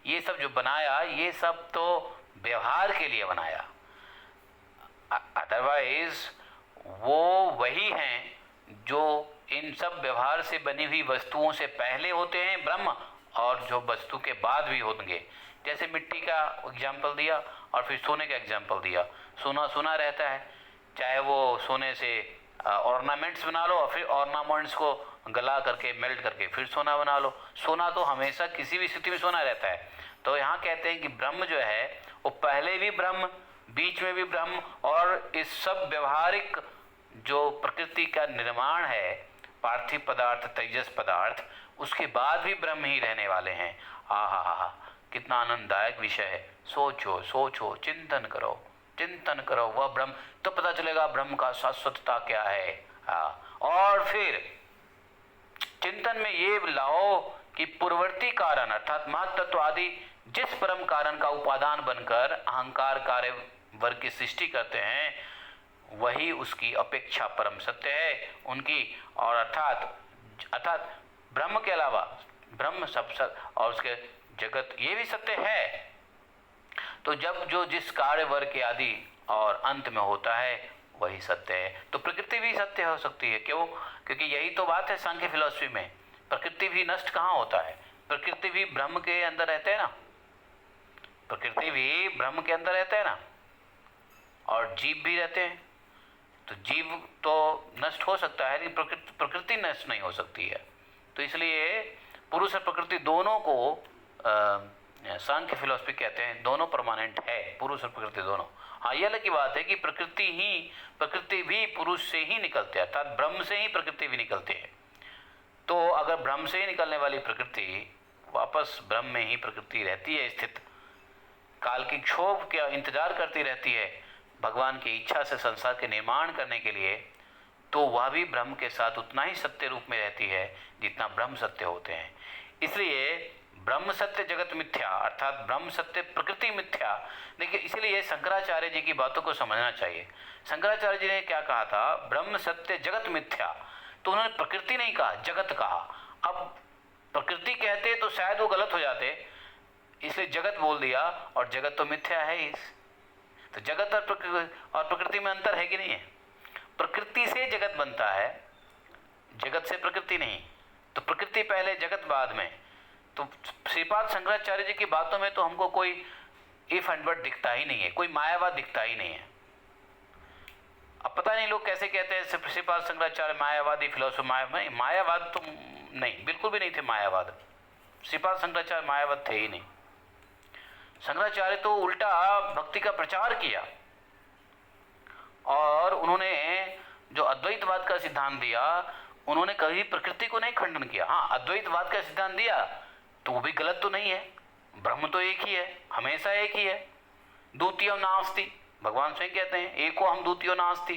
ये सब जो बनाया, ये सब तो व्यवहार के लिए बनाया। अदरवाइज वो वही हैं जो इन सब व्यवहार से बनी हुई वस्तुओं से पहले होते हैं ब्रह्म, और जो वस्तु के बाद भी होंगे। जैसे मिट्टी का एग्जाम्पल दिया और फिर सोने का एग्जाम्पल दिया। सोना सोना रहता है, चाहे वो सोने से ऑर्नामेंट्स बना लो और फिर ऑर्नामेंट्स को गला करके मेल्ट करके फिर सोना बना लो। सोना तो हमेशा किसी भी स्थिति में सोना रहता है। तो यहाँ कहते हैं कि ब्रह्म जो है वो पहले भी ब्रह्म, बीच में भी ब्रह्म, और इस सब व्यवहारिक जो प्रकृति का निर्माण है पार्थिव पदार्थ तेजस पदार्थ, उसके बाद भी ब्रह्म ही रहने वाले हैं। आहा, कितना आनंददायक विषय है। सोचो सोचो, चिंतन करो, चिंतन करो वह ब्रह्म, तो पता चलेगा ब्रह्म का शाश्वतता क्या है। और फिर चिंतन में ये लाओ कि पूर्ववर्ती कारण अर्थात महत्त्व आदि जिस परम कारण का उपादान बनकर अहंकार कार्य वर्ग की सृष्टि करते हैं, वही उसकी अपेक्षा परम सत्य है उनकी। और अर्थात ब्रह्म के अलावा ब्रह्म सब और उसके जगत ये भी सत्य है। तो जब जो जिस कार्य वर्ग के आदि और अंत में होता है वही सत्य है, तो प्रकृति भी सत्य हो सकती है। क्यों? क्योंकि यही तो बात है सांख्य फिलॉसफी में, प्रकृति भी नष्ट कहाँ होता है, प्रकृति भी ब्रह्म के अंदर रहते हैं ना, प्रकृति भी ब्रह्म के अंदर रहते हैं ना, और जीव भी रहते हैं। तो जीव तो नष्ट हो सकता है लेकिन प्रकृति नष्ट नहीं हो सकती है। तो इसलिए पुरुष और प्रकृति दोनों को सांख्य फिलॉसफी कहते हैं दोनों परमानेंट है, पुरुष और प्रकृति दोनों। हाँ, ये अलग की बात है कि प्रकृति भी पुरुष से ही निकलते हैं, अर्थात ब्रह्म से ही प्रकृति भी निकलती है। तो अगर ब्रह्म से ही निकलने वाली प्रकृति वापस ब्रह्म में ही प्रकृति रहती है स्थित, काल की क्षोभ का इंतजार करती रहती है भगवान की इच्छा से संसार के निर्माण करने के लिए, तो वह भी ब्रह्म के साथ उतना ही सत्य रूप में रहती है जितना ब्रह्म सत्य होते हैं। इसलिए ब्रह्म सत्य जगत मिथ्या, अर्थात ब्रह्म सत्य प्रकृति मिथ्या। देखिए, इसलिए शंकराचार्य जी की बातों को समझना चाहिए। शंकराचार्य जी ने क्या कहा था? ब्रह्म सत्य जगत मिथ्या। तो उन्होंने प्रकृति नहीं कहा, जगत कहा। अब प्रकृति कहते तो शायद वो गलत हो जाते, इसलिए जगत बोल दिया, और जगत तो मिथ्या है ही। तो जगत और प्रकृति में अंतर है कि नहीं है? प्रकृति से जगत बनता है, जगत से प्रकृति नहीं। तो प्रकृति पहले, जगत बाद में। तो श्रीपाद शंकराचार्य जी की बातों में तो हमको कोई इफ एंड बट दिखता ही नहीं है, कोई मायावाद दिखता ही नहीं है। अब पता नहीं लोग कैसे कहते हैं श्रीपाद शंकराचार्य मायावादी फिलोसफी। मायावाद तो नहीं, बिल्कुल भी नहीं थे मायावाद। श्रीपाद शंकराचार्य मायावाद थे ही नहीं। शंकराचार्य तो उल्टा भक्ति का प्रचार किया, और उन्होंने जो अद्वैतवाद का सिद्धांत दिया, उन्होंने कभी प्रकृति को नहीं खंडन किया। हाँ, अद्वैतवाद का सिद्धांत दिया तो वो भी गलत तो नहीं है, ब्रह्म तो एक ही है, हमेशा एक ही है। द्वितीयो नास्ति, भगवान स्वयं कहते हैं एको हम द्वितीयो नास्ति।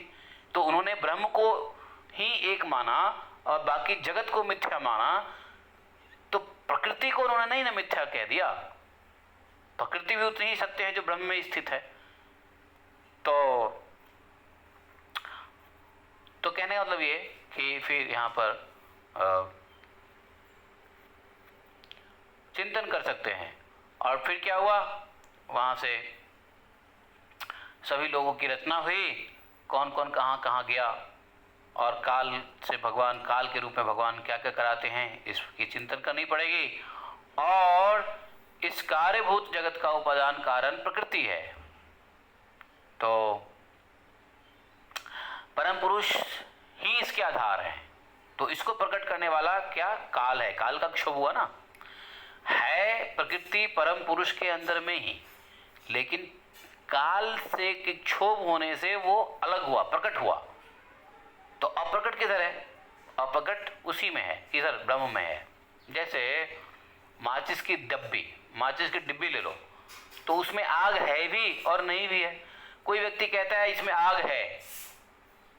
तो उन्होंने ब्रह्म को ही एक माना और बाकी जगत को मिथ्या माना। तो प्रकृति को उन्होंने नहीं ना मिथ्या कह दिया, प्रकृति भी उतनी ही सत्य है जो ब्रह्म में स्थित है। तो कहने का मतलब ये कि फिर यहाँ पर चिंतन कर सकते हैं। और फिर क्या हुआ, वहाँ से सभी लोगों की रचना हुई, कौन कौन कहाँ कहाँ गया, और काल से भगवान, काल के रूप में भगवान क्या क्या कराते हैं, इसकी चिंतन करनी पड़ेगी। और इस कार्यभूत जगत का उपादान कारण प्रकृति है। तो परम पुरुष ही इसके आधार है। तो इसको प्रकट करने वाला क्या? काल है। काल का क्षोभ हुआ ना, है प्रकृति परम पुरुष के अंदर में ही, लेकिन काल से क्षोभ होने से वो अलग हुआ, प्रकट हुआ। तो अप्रकट किधर है? अप्रकट उसी में है, इधर ब्रह्म में है। जैसे माचिस की डिब्बी ले लो, तो उसमें आग है भी और नहीं भी है। कोई व्यक्ति कहता है इसमें आग है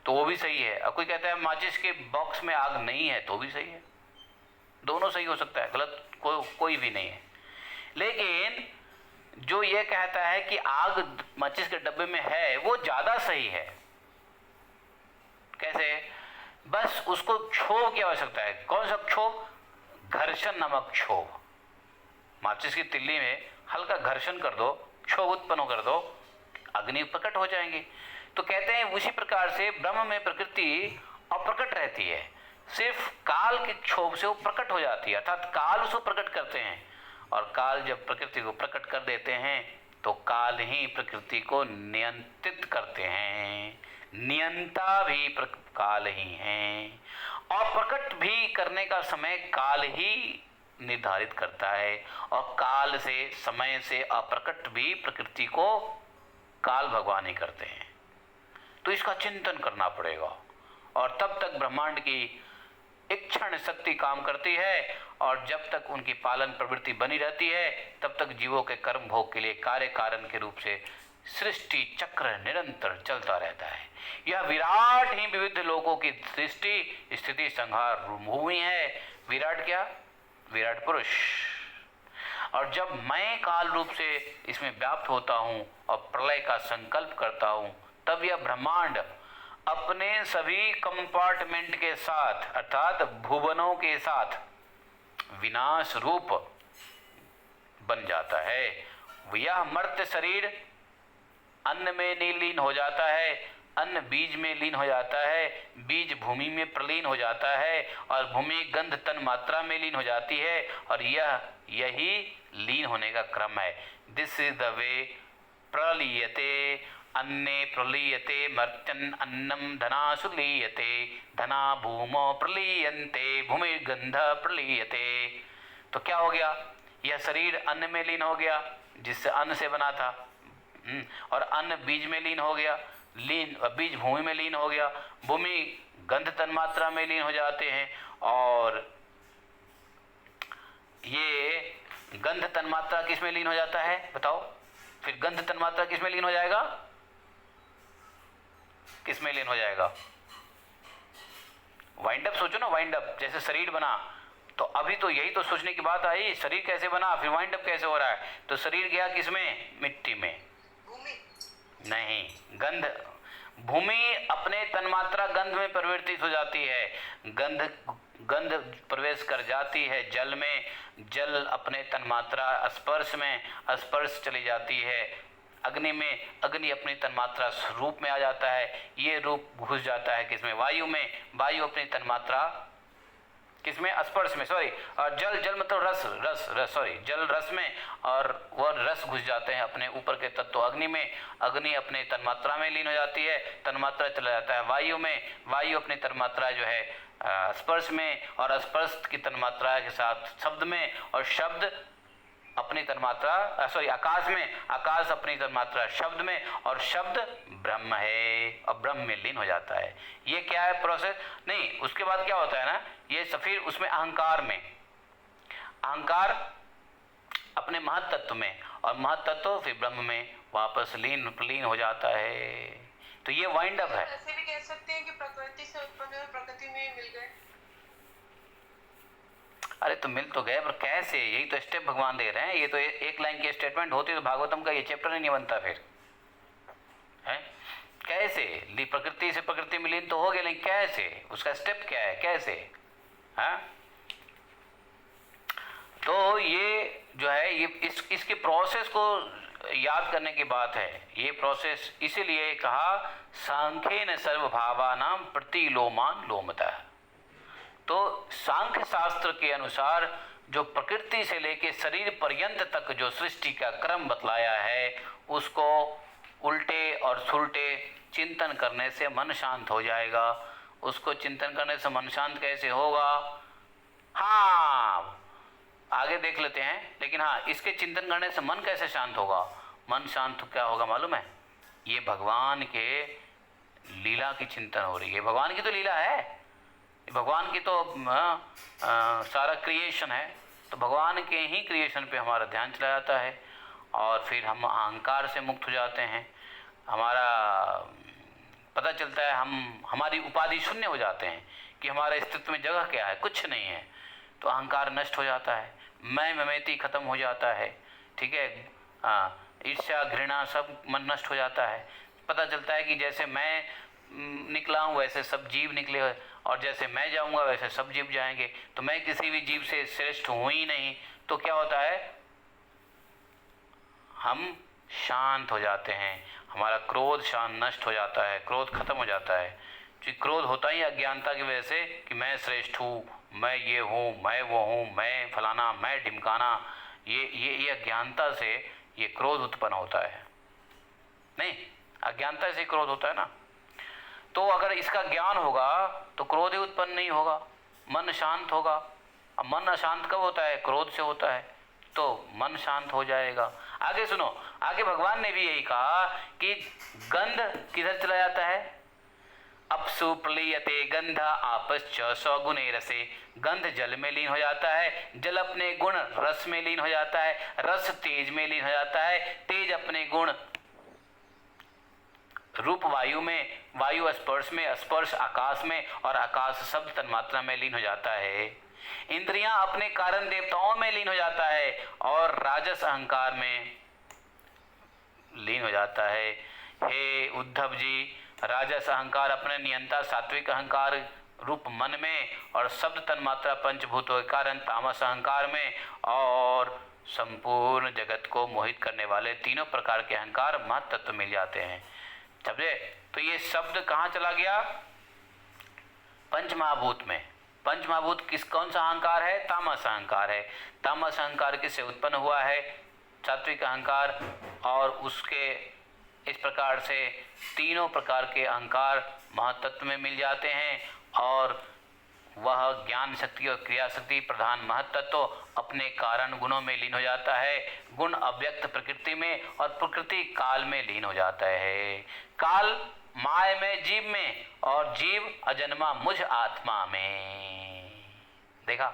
तो वो भी सही है, और कोई कहता है माचिस के बॉक्स में आग नहीं है तो भी सही है। दोनों सही हो सकता है, गलत कोई भी नहीं है। लेकिन जो ये कहता है कि आग माचिस के डब्बे में है वो ज़्यादा सही है। कैसे? बस उसको क्षोभ की आवश्यकता है। कौन सा क्षोभ? घर्षण नामक क्षोभ। माचिस की तिल्ली में हल्का घर्षण कर दो, क्षोभ उत्पन्न कर दो, अग्नि प्रकट हो जाएंगी। तो कहते हैं उसी प्रकार से ब्रह्म में प्रकृति अप्रकट रहती है, सिर्फ काल के क्षोभ से वो प्रकट हो जाती है, अर्थात काल उसको प्रकट करते हैं। और काल जब प्रकृति को प्रकट कर देते हैं तो काल ही प्रकृति को नियंत्रित करते हैं। नियंता भी काल ही हैं, और प्रकट भी करने का समय काल ही निर्धारित करता है। और काल से, समय से अप्रकट भी प्रकृति को काल भगवान ही करते हैं। तो इसका चिंतन करना पड़ेगा, और तब तक ब्रह्मांड की इच्छा शक्ति काम करती है, और जब तक उनकी पालन प्रवृत्ति बनी रहती है तब तक जीवों के कर्म भोग के लिए कार्य कारण के रूप से सृष्टि चक्र निरंतर चलता रहता है। यह विराट ही विविध लोगों की सृष्टि स्थिति संहार भूमि है। विराट क्या? विराट पुरुष। और जब मैं काल रूप से इसमें व्याप्त होता हूँ और प्रलय का संकल्प करता हूँ, तब यह ब्रह्मांड अपने सभी कंपार्टमेंट के साथ अर्थात भुवनों के साथ विनाश रूप बन जाता है। यह मर्त्य शरीर अन्न में लीन हो जाता है, अन्न बीज में लीन हो जाता है, बीज भूमि में प्रलीन हो जाता है, और भूमि गंध तन मात्रा में लीन हो जाती है, और यही लीन होने का क्रम है। दिस इज द वे प्रलीयते अन्ने प्रलीयते मर्त्यन अन्नम धनासु लीयते धना भूमो प्रलीयन्ते भूमि गंध प्रलीयते। तो क्या हो गया? यह शरीर अन्न में लीन हो गया जिससे अन्न से बना था, और अन्न बीज में लीन हो गया, बीज भूमि में लीन हो गया, भूमि गंध तन्मात्रा में लीन हो जाते हैं, और ये गंध तन्मात्रा किस में लीन हो जाता है बताओ? फिर गंध तन्मात्रा किस में लीन हो जाएगा? किस में लीन हो जाएगा? वाइंड अप सोचो ना, वाइंड अप। जैसे शरीर बना तो अभी तो यही तो सोचने की बात आई, शरीर कैसे बना, फिर वाइंड अप कैसे हो रहा है? तो शरीर गया किस में? मिट्टी में। नहीं, गंध। भूमि अपने तन्मात्रा गंध में परिवर्तित हो जाती है, गंध प्रवेश कर जाती है जल में, जल अपने तन्मात्रा स्पर्श में, स्पर्श चली जाती है अग्नि में, अग्नि अपनी तन्मात्रा रूप में आ जाता है, ये रूप घुस जाता है किसमें? वायु में, वायु अपनी तन्मात्रा किसमें? स्पर्श में, सॉरी। और जल मतलब रस सॉरी, जल रस में, और वह रस घुस जाते हैं अपने ऊपर के तत्व अग्नि में, अग्नि अपने तन्मात्रा में लीन हो जाती है, तन्मात्रा चला जाता है वायु में, वायु अपनी तन्मात्रा जो है स्पर्श में, और स्पर्श की तन्मात्रा के साथ शब्द में, और शब्द अपनी तन्मात्रा सॉरी आकाश में, आकाश अपनी तन्मात्रा शब्द में, और शब्द ब्रह्म है और ब्रह्म में लीन हो जाता है। ये क्या है प्रोसेस? नहीं, उसके बाद क्या होता है ना, ये फिर उसमें अहंकार में, अहंकार अपने महत तत्व में, और महत तत्व फिर ब्रह्म में वापस लीन हो जाता है। तो ये वाइंड अप है। ऐसे भी कह सकते हैं कि प्रकृति से उत्पन्न हुए प्रकृति में मिल गए। अरे तो मिल तो गए, पर कैसे? यही तो स्टेप भगवान दे रहे हैं। ये तो एक लाइन की स्टेटमेंट होती तो भागवतम का ये चैप्टर ही नहीं बनता फिर, है? कैसे? प्रकृति से प्रकृति में लीन तो हो गए, लेकिन कैसे? उसका स्टेप क्या है? कैसे? हाँ, तो ये जो है ये इसके प्रोसेस को याद करने की बात है। ये प्रोसेस इसीलिए कहा सांख्येन सर्वभावानां प्रतिलोमान लोमतः। तो सांख्य शास्त्र के अनुसार जो प्रकृति से लेके शरीर पर्यंत तक जो सृष्टि का क्रम बतलाया है, उसको उल्टे और सुलटे चिंतन करने से मन शांत हो जाएगा। उसको चिंतन करने से मन शांत कैसे होगा? हाँ, आगे देख लेते हैं। लेकिन हाँ, इसके चिंतन करने से मन कैसे शांत होगा? मन शांत तो क्या होगा मालूम है? ये भगवान के लीला की चिंतन हो रही है। भगवान की तो लीला है, भगवान की तो सारा क्रिएशन है, तो भगवान के ही क्रिएशन पे हमारा ध्यान चला जाता है, और फिर हम अहंकार से मुक्त हो जाते हैं। हमारा पता चलता है, हमारी उपाधि शून्य हो जाते हैं कि हमारे अस्तित्व में जगह क्या है, कुछ नहीं है। तो अहंकार नष्ट हो जाता है, मैं ममैती खत्म हो जाता है, ठीक है। ईर्ष्या घृणा सब मन नष्ट हो जाता है। पता चलता है कि जैसे मैं निकला हूँ वैसे सब जीव निकले, और जैसे मैं जाऊँगा वैसे सब जीव जाएंगे, तो मैं किसी भी जीव से श्रेष्ठ हूँ ही नहीं। तो क्या होता है, हम शांत हो जाते हैं, हमारा क्रोध शांत नष्ट हो जाता है, क्रोध खत्म हो जाता है। क्योंकि क्रोध होता ही अज्ञानता की वजह से कि मैं श्रेष्ठ हूँ, मैं ये हूँ, मैं वो हूँ, मैं फलाना, मैं ढिमकाना, ये अज्ञानता से ये क्रोध उत्पन्न होता है। नहीं, अज्ञानता से क्रोध होता है ना। तो अगर इसका ज्ञान होगा तो क्रोध ही उत्पन्न नहीं होगा, मन शांत होगा। अब मन अशांत कब होता है, क्रोध से होता है, तो मन शांत हो जाएगा। आगे सुनो, आगे भगवान ने भी यही कहा कि गंध किधर चला जाता है, अपसु प्रलीयते गंध आपश्च सौगुणे रसे। गंध जल में लीन हो जाता है, जल अपने गुण रस में लीन हो जाता है, रस तेज में लीन हो जाता है, तेज अपने गुण रूप वायु में, वायु स्पर्श में, स्पर्श आकाश में, और आकाश शब्द तन्मात्रा में लीन हो जाता है। इंद्रियां अपने कारण देवताओं में लीन हो जाता है, और राजस अहंकार में लीन हो जाता है। हे उद्धव जी, राजस अहंकार अपने नियंता सात्विक अहंकार रूप मन में, और शब्द तन्मात्रा पंचभूतों के कारण तामस अहंकार में, और संपूर्ण जगत को मोहित करने वाले तीनों प्रकार के अहंकार महत्त्व मिल जाते हैं। समझे? तो ये शब्द कहाँ चला गया, पंचमहाभूत में। पंचमहाभूत कौन सा अहंकार है, तामस अहंकार है। तामस अहंकार किससे उत्पन्न हुआ है, सात्विक अहंकार, और उसके इस प्रकार से तीनों प्रकार के अहंकार महत्त्व में मिल जाते हैं, और वह ज्ञान शक्ति और क्रिया शक्ति प्रधान महत्त्व अपने कारण गुणों में लीन हो जाता है। गुण अव्यक्त प्रकृति में, और प्रकृति काल में लीन हो जाता है। काल माय में, जीव में, और जीव अजन्मा मुझ आत्मा में। देखा?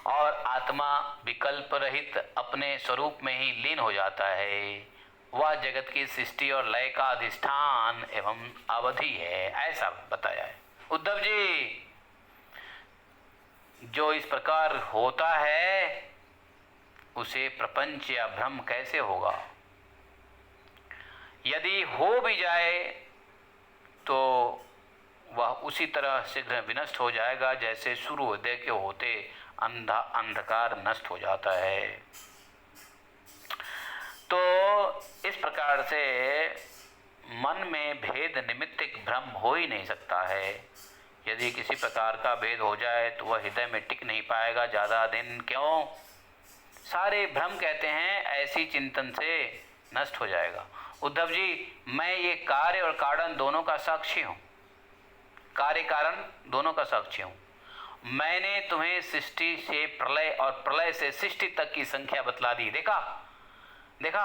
और आत्मा विकल्प रहित अपने स्वरूप में ही लीन हो जाता है। वह जगत की सृष्टि और लय का अधिष्ठान एवं अवधि है, ऐसा बताया है। उद्धव जी, जो इस प्रकार होता है उसे प्रपंच या भ्रम कैसे होगा? यदि हो भी जाए तो वह उसी तरह शीघ्र विनष्ट हो जाएगा जैसे सूर्योदय के होते अंधकार नष्ट हो जाता है। तो इस प्रकार से मन में भेद निमित्तिक भ्रम हो ही नहीं सकता है। यदि किसी प्रकार का भेद हो जाए तो वह हृदय में टिक नहीं पाएगा ज़्यादा दिन। क्यों? सारे भ्रम कहते हैं ऐसी चिंतन से नष्ट हो जाएगा। उद्धव जी, मैं ये कार्य और कारण दोनों का साक्षी हूँ, कार्य कारण दोनों का साक्षी हूँ। मैंने तुम्हें सृष्टि से प्रलय और प्रलय से सृष्टि तक की संख्या बतला दी। देखा?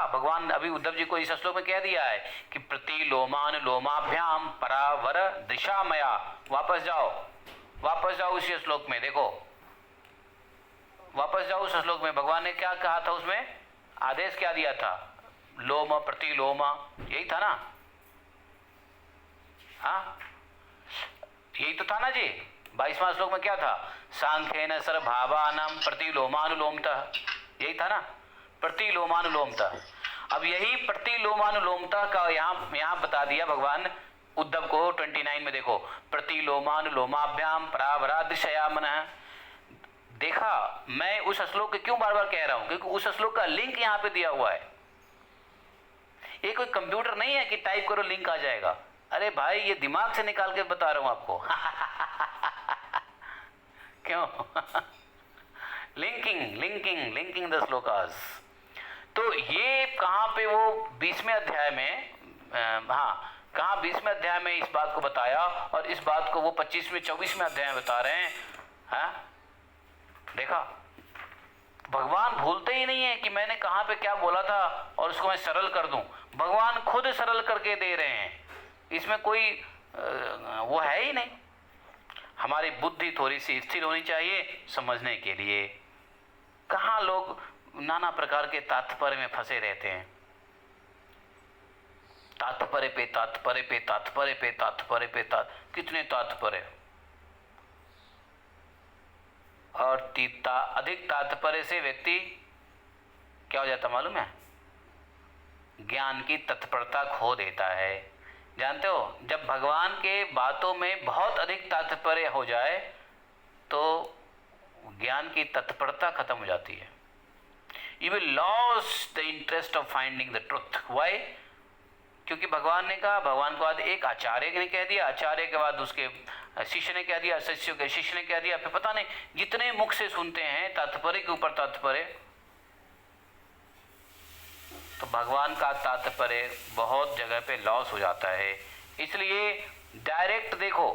भगवान अभी उद्धव जी को इस श्लोक में कह दिया है कि प्रति लोमान लोमाभ्याम परावर दिशा मया। वापस जाओ उसी श्लोक में। देखो, वापस जाओ उस श्लोक में। भगवान ने क्या कहा था उसमें? आदेश क्या दिया था? लोम प्रति लोम, यही था ना? हाँ, यही तो था ना जी। 22वां श्लोक में क्या था? सांख्येन सर्वभावानां प्रतिलोमानुलोमतः, यही था ना? प्रतिलोमानुलोमतः। अब यही प्रतिलोमानुलोमतः का यहाँ बता दिया भगवान उद्धव को 29 में। देखो, प्रतिलोमानुलोमाभ्याम परावरादृशया मनः। देखा, मैं उस श्लोक क्यों बार बार कह रहा हूँ? क्योंकि उस श्लोक का लिंक यहाँ पे दिया हुआ है। ये कोई कंप्यूटर नहीं है कि टाइप करो लिंक आ जाएगा। अरे भाई, ये दिमाग से निकाल के बता रहा हूँ आपको। क्यों? Linking the shlokas. तो ये कहाँ पे वो 20वें अध्याय में, कहाँ 20वें अध्याय में इस बात को बताया, और इस बात को वो 25वें 24वें अध्याय में बता रहे हैं। हाँ, देखा? भगवान भूलते ही नहीं है कि मैंने कहाँ पे क्या बोला था और उसको मैं सरल कर दूं। भगवान खुद सरल करके दे रहे हैं, इसमें कोई वो है ही नहीं। हमारी बुद्धि थोड़ी सी स्थिर होनी चाहिए समझने के लिए। कहाँ लोग नाना प्रकार के तात्पर्य में फंसे रहते हैं। तात्पर्य पे तात्पर्य पे तात्पर्य पे तात्पर्य पे कितने तात्पर्य, और अधिक तात्पर्य से व्यक्ति क्या हो जाता मालूम है, ज्ञान की तत्परता खो देता है। जानते हो, जब भगवान के बातों में बहुत अधिक तात्पर्य हो जाए तो ज्ञान की तत्परता खत्म हो जाती है। You will lose the interest of finding the truth. Why? क्योंकि भगवान ने कहा, भगवान के बाद एक आचार्य ने कह दिया, आचार्य के बाद उसके शिष्य ने कह दिया, शिष्य के शिष्य ने कह दिया, फिर पता नहीं जितने मुख से सुनते हैं तात्पर्य के ऊपर तात्पर्य। तो भगवान का तात्पर्य बहुत जगह पे लॉस हो जाता है। इसलिए डायरेक्ट देखो,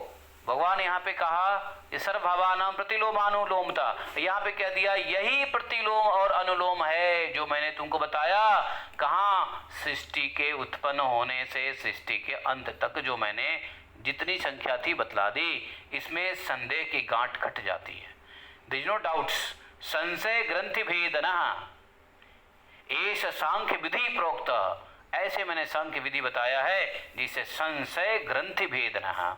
भगवान यहाँ पे कहा ये सर्वभावानां प्रतिलोमानुलोमता, यहाँ पे कह दिया यही प्रतिलोम और अनुलोम है जो मैंने तुमको बताया। कहाँ? सृष्टि के उत्पन्न होने से सृष्टि के अंत तक जो मैंने जितनी संख्या थी बतला दी। इसमें संदेह की गांठ कट जाती है। There is no doubts. संशय ग्रंथि भेदनः एष सांख्य विधि प्रोक्त। ऐसे मैंने सांख्य विधि बताया है जिसे संशय ग्रंथि भेदनः।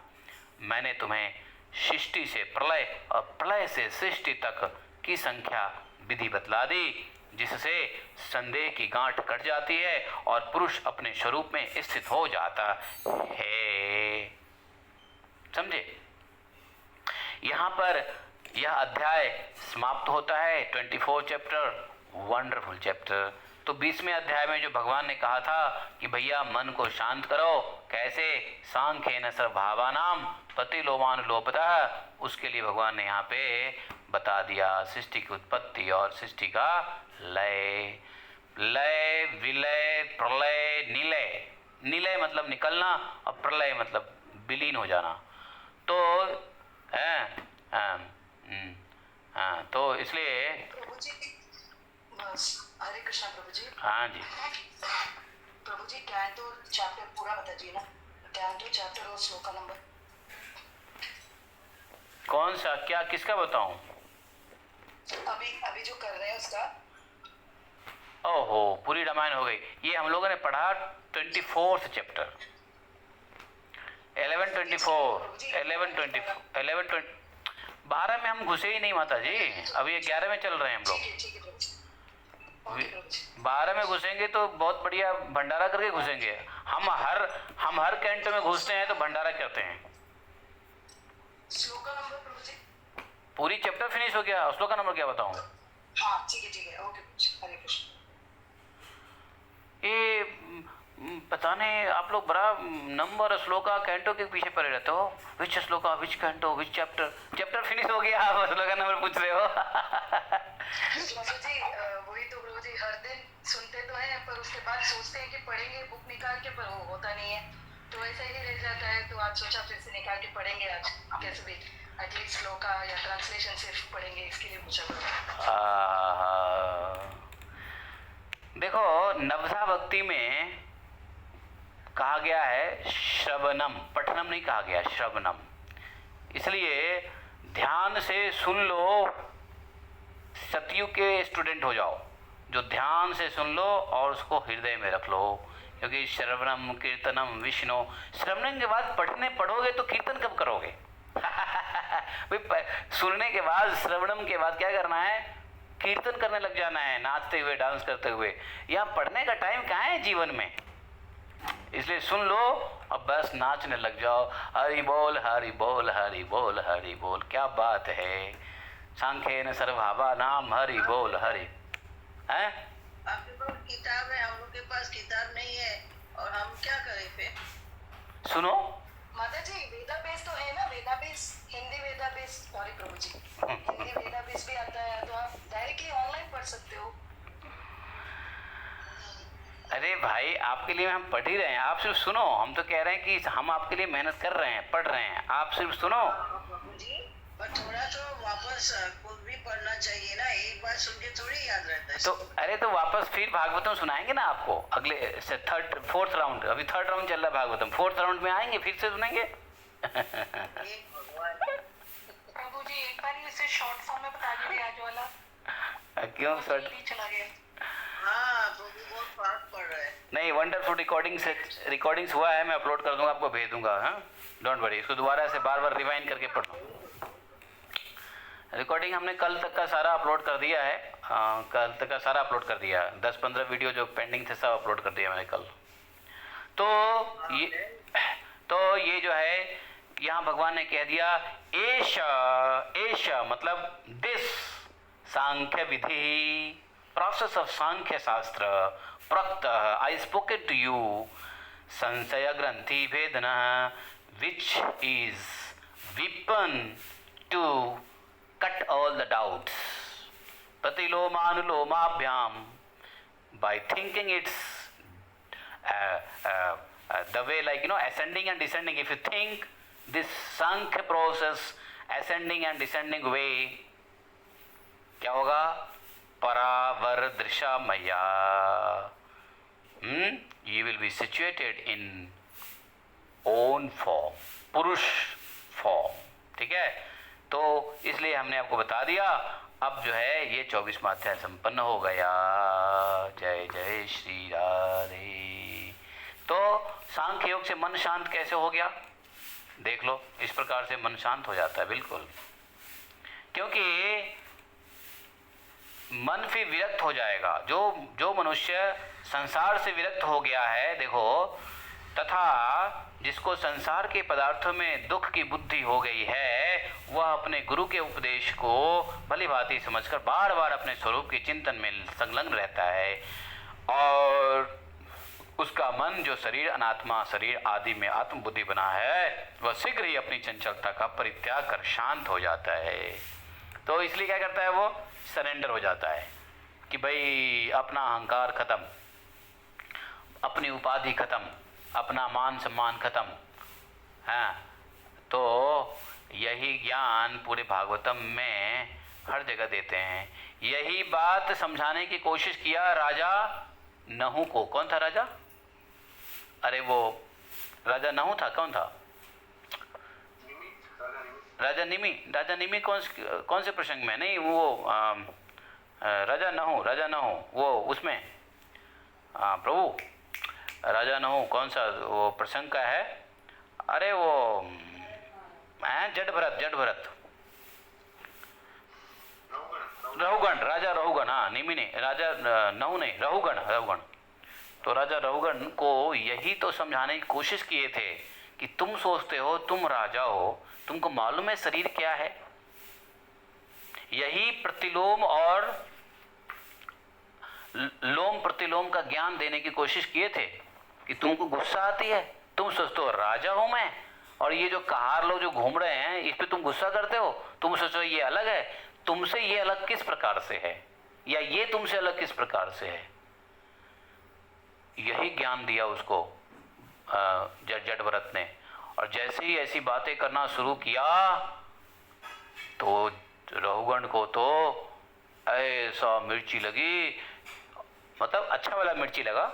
मैंने तुम्हें सृष्टि से प्रलय और प्रलय से सृष्टि तक की संख्या विधि बतला दी, जिससे संदेह की गांठ कट जाती है और पुरुष अपने स्वरूप में स्थित हो जाता है। समझे? यहाँ पर यह अध्याय समाप्त होता है। 24 चैप्टर, वंडरफुल चैप्टर। तो 20वें अध्याय में जो भगवान ने कहा था कि भैया मन को शांत करो, कैसे? सांख्येन सर्वभावानां प्रतिलोमानुलोपतः, उसके लिए भगवान ने यहाँ पे बता दिया सृष्टि की उत्पत्ति और सृष्टि का लय। लय, विलय, प्रलय, निलय। निलय मतलब निकलना और प्रलय मतलब विलीन हो जाना। तो तो इसलिए प्रभु जी, हरे कृष्णा प्रभु जी। हाँ जी प्रभु जी, कैंटो चैप्टर पूरा बता दीजिए ना, कैंटो चैप्टर और श्लोका नंबर। कौन सा, क्या, किसका बताऊं? अभी जो कर रहे हैं उसका। ओहो, पूरी रामायण हो गई। ये हम लोगों ने पढ़ा 24th चैप्टर, 11-24 12 में हम घुसे ही नहीं माता जी। अभी 11 में चल रहे हैं हम लोग। 12 में घुसेंगे तो बहुत बढ़िया भंडारा करके घुसेंगे। हम हर कैंटो में घुसते हैं तो भंडारा करते हैं। श्लोका नंबर प्रभु जी। पूरी चैप्टर फिनिश हो गया, श्लोका नंबर क्या बताऊं? हाँ ठीक है, ओके हरे कृष्ण। ये पता नहीं आप लोग बड़ा नंबर श्लोका कैंटो के पीछे पड़े रहते हो। विच श्लोका, विच कैंटो, विच चैप्टर फिनिश हो गया, आप श्लोका नंबर पूछ रहे हो। प्रभु जी वही तो प्रभु जी, हर दिन सुनते तो हैं पर उसके बाद सोचते हैं कि पढ़ेंगे बुक निकाल के, पर वो होता नहीं है, तो ऐसा ही रह जाता है। तो आज सोचा फिर से निकाल के पढ़ेंगे, आज कैसे भी एटलीस्ट श्लोका या ट्रांसलेशन सिर्फ पढ़ेंगे, इसके लिए पूछा। देखो, नवधा भक्ति में कहा गया है श्रवणम, पठनम नहीं कहा गया, श्रवणम। इसलिए ध्यान से सुन लो, सतयुग के स्टूडेंट हो जाओ, जो ध्यान से सुन लो और उसको हृदय में रख लो। क्योंकि श्रवणम कीर्तनम विष्णु, श्रवण के बाद पढ़ोगे तो कीर्तन कब करोगे? सुनने के बाद, श्रवणम के बाद क्या करना है? कीर्तन करने लग जाना है, नाचते हुए, डांस करते हुए। यहाँ पढ़ने का टाइम कहाँ है जीवन में? इसलिए सुन लो और बस नाचने लग जाओ। हरि बोल, हरि बोल, हरि बोल, हरि बोल। क्या बात है! सांख्येन सर्वभावानां हरि बोल, हरि। हैं? आपके पास किताब है, हम लोग के पास किताब नहीं है, और हम क्या करें फिर? सुनो माता जी, वेदाबेस तो है ना, वेदाबेस, हिंदी वेदाबेस। सॉरी प्रभु जी, हिंदी वेदाबेस भी आता है, तो आप डायरेक्टली ऑनलाइन पढ़ सकते हो। अरे भाई, आपके लिए हम पढ़ ही रहे हैं, आप सिर्फ सुनो। हम तो कह रहे हैं कि हम आपके लिए मेहनत कर रहे हैं, पढ़ रहे हैं, आप सिर्फ सुनो। प्रभु जी, पर थोड़ा तो वापस खुद भी पढ़ना चाहिए ना, एक बार सुन के थोड़ी याद रहता है। तो अरे तो वापस फिर भागवतम सुनाएंगे ना आपको, अगले से फोर्थ राउंड। अभी थर्ड राउंड चल रहा है भागवतम, फोर्थ राउंड में आएंगे, फिर से सुनेंगे। प्रभु जी, एक बार इसे शॉर्ट फॉर्म में बता दीजिए आज वाला। क्यों शॉर्ट? चला गया। हाँ तो भी बहुत फर्क पड़ रहा है। नहीं, वंडरफुल रिकॉर्डिंग्स हुआ है, मैं अपलोड कर दूंगा, आपको भेज दूंगा। हाँ, डोंट वरी, इसको दोबारा से बार बार रिवाइंड करके पढ़ लो। रिकॉर्डिंग हमने कल तक का सारा अपलोड कर दिया है, कल तक का सारा अपलोड कर दिया। 10-15 वीडियो जो पेंडिंग थे सब अपलोड कर दिया मैंने कल। तो ये जो है यहाँ भगवान ने कह दिया एश मतलब दिस सांख्य विधि, प्रोसेस ऑफ सांख्य शास्त्र प्रक्त आई स्पोकन टू यू संशय ग्रंथि भेदन which is weapon to cut all the doubts. Pratilomanulomaabhyam, by thinking it's the way, like, you know, ascending and descending. If you think this Sankhya process, ascending and descending way, क्या होगा? Paravar Maya. You will be situated in own form, पुरुष form, ठीक है। तो इसलिए हमने आपको बता दिया। अब जो है ये 24वां अध्याय संपन्न हो गया। जय जय श्री राधे। तो सांख्य योग से मन शांत कैसे हो गया देख लो। इस प्रकार से मन शांत हो जाता है बिल्कुल, क्योंकि मन फिर विरक्त हो जाएगा। जो मनुष्य संसार से विरक्त हो गया है, देखो, तथा जिसको संसार के पदार्थों में दुख की बुद्धि हो गई है, वह अपने गुरु के उपदेश को भली भांति समझकर बार बार अपने स्वरूप के चिंतन में संलग्न रहता है, और उसका मन जो शरीर अनात्मा शरीर आदि में आत्म बुद्धि बना है, वह शीघ्र ही अपनी चंचलता का परित्याग कर शांत हो जाता है। तो इसलिए क्या करता है, वो सरेंडर हो जाता है कि भाई अपना अहंकार खत्म, अपनी उपाधि खत्म, अपना मान सम्मान खत्म। हाँ, तो यही ज्ञान पूरे भागवतम में हर जगह देते हैं। यही बात समझाने की कोशिश किया राजा नहु को। कौन था राजा? अरे वो राजा नहु था, कौन था? राजा निमि कौन से प्रसंग में? नहीं, वो राजा नहु वो उसमें प्रभु राजा नहु कौन सा वो प्रसंग का है? अरे वो जड भरत रहुगण, राजा रहुगण। हाँ, निमि ने, राजा नहु नहीं, रहुगण। तो राजा रहुगण को यही तो समझाने की कोशिश किए थे कि तुम सोचते हो तुम राजा हो, तुमको मालूम है शरीर क्या है। यही प्रतिलोम और लोम प्रतिलोम का ज्ञान देने की कोशिश किए थे कि तुमको गुस्सा आती है, तुम सोचते हो राजा हूं मैं, और ये जो कहार लोग जो घूम रहे हैं इस पे तुम गुस्सा करते हो। तुम सोचो ये अलग है, तुमसे ये अलग किस प्रकार से है, या ये तुमसे अलग किस प्रकार से है। यही ज्ञान दिया उसको जड भरत ने। और जैसे ही ऐसी बातें करना शुरू किया तो रहुगण को तो ऐसा मिर्ची लगी, मतलब अच्छा वाला मिर्ची लगा,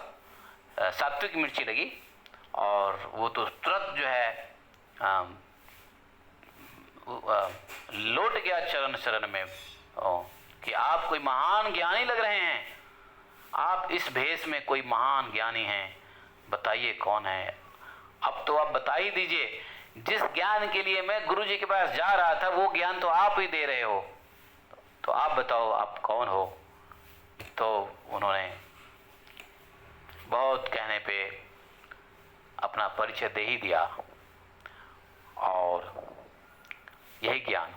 सात्विक मिर्ची लगी, और वो तो तुरंत जो है लौट गया चरण में कि आप कोई महान ज्ञानी लग रहे हैं, आप इस भेष में कोई महान ज्ञानी हैं, बताइए कौन है। अब तो आप बता ही दीजिए, जिस ज्ञान के लिए मैं गुरु जी के पास जा रहा था वो ज्ञान तो आप ही दे रहे हो, तो आप बताओ आप कौन हो। तो उन्होंने बहुत कहने पे अपना परिचय दे ही दिया, और यही ज्ञान।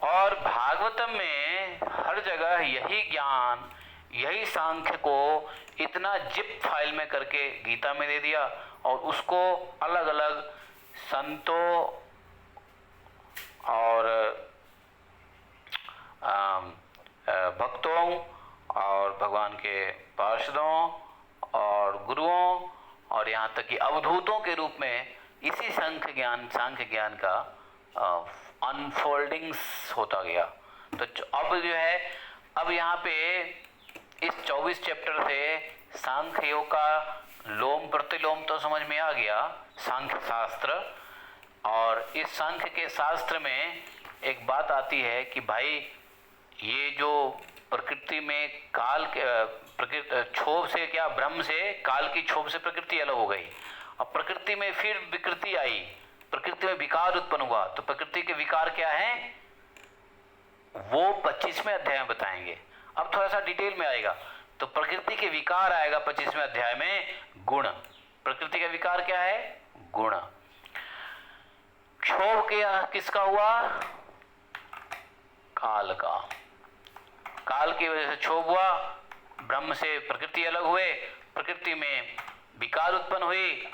और भागवतम में हर जगह यही ज्ञान, यही सांख्य को इतना जिप फाइल में करके गीता में दे दिया, और उसको अलग अलग संतों और भक्तों और भगवान के पार्षदों और गुरुओं और यहाँ तक कि अवधूतों के रूप में इसी सांख्य ज्ञान का अनफोल्डिंग्स होता गया। तो अब जो है, अब यहाँ पे इस 24 चैप्टर से सांख्य योग का लोम प्रतिलोम तो समझ में आ गया, सांख्य शास्त्र। और इस सांख्य के शास्त्र में एक बात आती है कि भाई ये जो प्रकृति में काल के प्रकृति क्षोभ से क्या ब्रह्म से काल की क्षोभ से प्रकृति अलग हो गई। अब प्रकृति में फिर विकृति आई, प्रकृति में विकार उत्पन्न हुआ। तो प्रकृति के विकार क्या हैं वो 25वें अध्याय में बताएंगे। अब थोड़ा सा डिटेल में आएगा। तो प्रकृति के विकार आएगा 25वें अध्याय में, गुण। प्रकृति का विकार क्या है? गुण। क्षोभ क्या किसका हुआ? काल का। काल की वजह से क्षोभ हुआ, ब्रह्म से प्रकृति अलग हुए, प्रकृति में विकार उत्पन्न हुई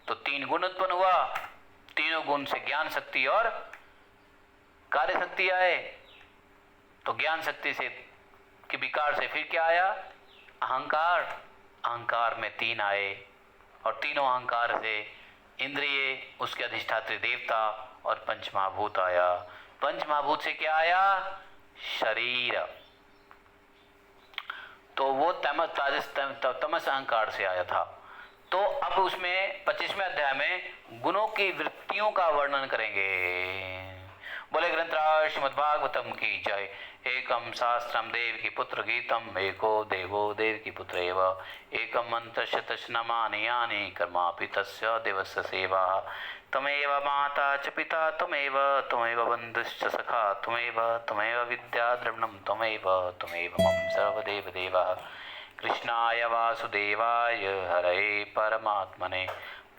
तो 3 गुण उत्पन्न हुआ। तीनों गुण से ज्ञान शक्ति और कार्य शक्ति आए। तो ज्ञान शक्ति से कि विकार से फिर क्या आया? अहंकार। अहंकार में 3 आए और तीनों अहंकार से इंद्रिय, उसके अधिष्ठात्री देवता और पंचमहाभूत आया। पंचमहाभूत से क्या आया? शरीर। तो वो तमस अहंकार से आया था। तो अब उसमें 25वें अध्याय में गुणों की वृत्तियों का वर्णन करेंगे। बोले ग्रंथराज श्रीमद्भागवतम की जय। एकम शास्त्रम देव की पुत्र गीतम, एको देवो देव की पुत्र एव, एकम मंत्र शतशनमानि यानि कर्मापि तस्य देवस्य सेवा। तमेव माता च पिता त्वमेव बन्धुश्च सखा त्वमेव विद्या द्रविणं त्वमेव मम सर्वदेव देवः। कृष्णाय वासुदेवाय हरये परमात्मने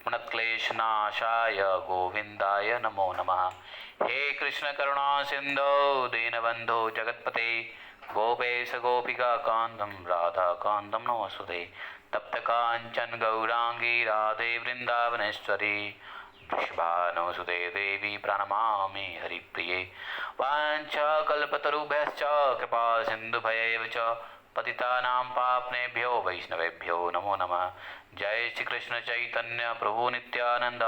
प्रणतक्लेशनाशाय गोविंदाय नमो नमः। हे कृष्ण करुणा सिंधो दीनबंधो जगत्पते गोपेश गोपिका कांदम राधा कांदम नमोस्तुते। तप्त कांचन गौरांगी राधे वृंदावनेश्वरी वृषभानुसुते देवी प्रणमामि हरिप्रिये। वाञ्छाकल्पतरुभ्यश्च कृपा सिन्धुभयैव च पतितानां पावनेभ्यो वैष्णवेभ्यो नमो नमः। जय श्री कृष्ण चैतन्य प्रभु नित्यानंद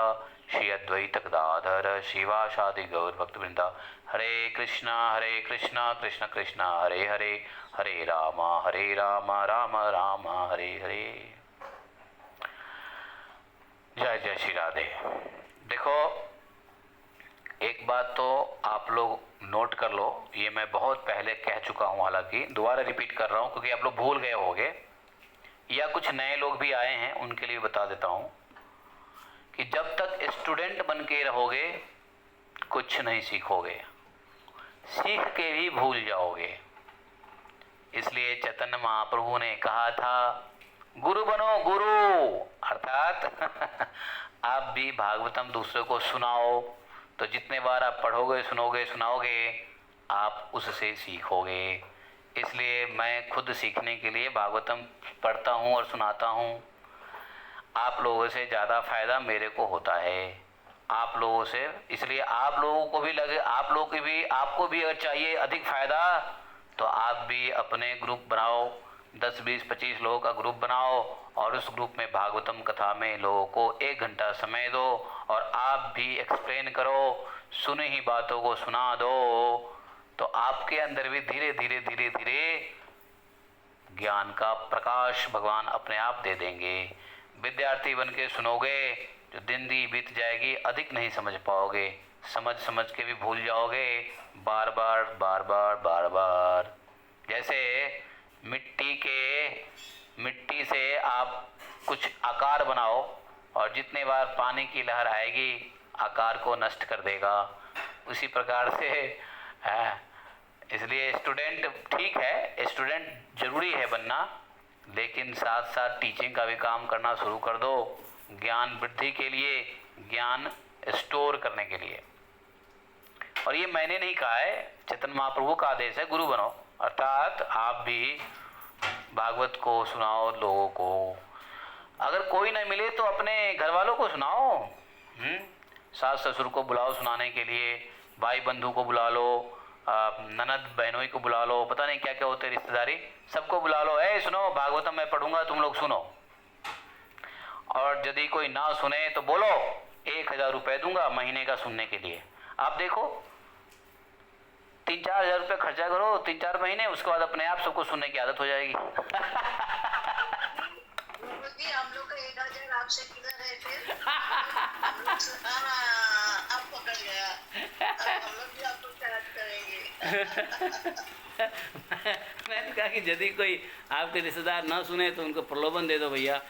श्री अद्वैत गदाधर शिवासादि गौर भक्तवृंदा। हरे कृष्णा कृष्ण कृष्ण हरे हरे, हरे राम राम राम हरे हरे। जय जय श्री राधे। देखो, एक बात तो आप लोग नोट कर लो, ये मैं बहुत पहले कह चुका हूँ, हालांकि दोबारा रिपीट कर रहा हूँ क्योंकि आप लोग भूल गए होंगे या कुछ नए लोग भी आए हैं, उनके लिए बता देता हूँ कि जब तक स्टूडेंट बन के रहोगे कुछ नहीं सीखोगे, सीख के भी भूल जाओगे। इसलिए चैतन्य महाप्रभु ने कहा था गुरु बनो गुरु, अर्थात आप भी भागवतम दूसरे को सुनाओ, तो जितने बार आप पढ़ोगे सुनोगे सुनाओगे आप उससे सीखोगे। इसलिए मैं खुद सीखने के लिए भागवतम पढ़ता हूँ और सुनाता हूँ। आप लोगों से ज़्यादा फ़ायदा मेरे को होता है, आप लोगों से। इसलिए आप लोगों को भी लगे, आप लोगों की भी, आपको भी अगर चाहिए अधिक फ़ायदा तो आप भी अपने ग्रुप बनाओ, 10, 20, 25 लोगों का ग्रुप बनाओ और उस ग्रुप में भागवतम कथा में लोगों को 1 घंटा समय दो और आप भी एक्सप्लेन करो, सुनी ही बातों को सुना दो, तो आपके अंदर भी धीरे धीरे धीरे धीरे ज्ञान का प्रकाश भगवान अपने आप दे देंगे। विद्यार्थी बन के सुनोगे जो दिन दी बीत जाएगी, अधिक नहीं समझ पाओगे, समझ के भी भूल जाओगे बार बार। जैसे मिट्टी से आप कुछ आकार बनाओ और जितने बार पानी की लहर आएगी आकार को नष्ट कर देगा, उसी प्रकार से है। इसलिए स्टूडेंट ठीक है, स्टूडेंट ज़रूरी है बनना, लेकिन साथ साथ टीचिंग का भी काम करना शुरू कर दो, ज्ञान वृद्धि के लिए, ज्ञान स्टोर करने के लिए। और ये मैंने नहीं कहा है, चैतन्य महाप्रभु का आदेश है, गुरु बनो, अर्थात आप भी भागवत को सुनाओ लोगों को। अगर कोई न मिले तो अपने घर वालों को सुनाओ, सास ससुर को बुलाओ सुनाने के लिए, भाई बंधु को बुला लो, ननद बहनोई को बुला लो, पता नहीं क्या क्या होते रिश्तेदारी, सबको बुला लो, सुनो भागवतम मैं पढ़ूंगा तुम लोग सुनो। और यदि कोई ना सुने तो बोलो 1000 रुपये दूंगा महीने का सुनने के लिए। आप देखो 3-4 हज़ार रुपये खर्चा करो 3-4 महीने, उसके बाद अपने आप सबको सुनने की आदत हो जाएगी। हम लोग का 1000 आपसे किधर है फिर? अब पकड़ गया, अब हम लोग भी आपको याद करेंगे। मैंने कहा कि यदि कोई आपके रिश्तेदार ना सुने तो उनको प्रलोभन दे दो भैया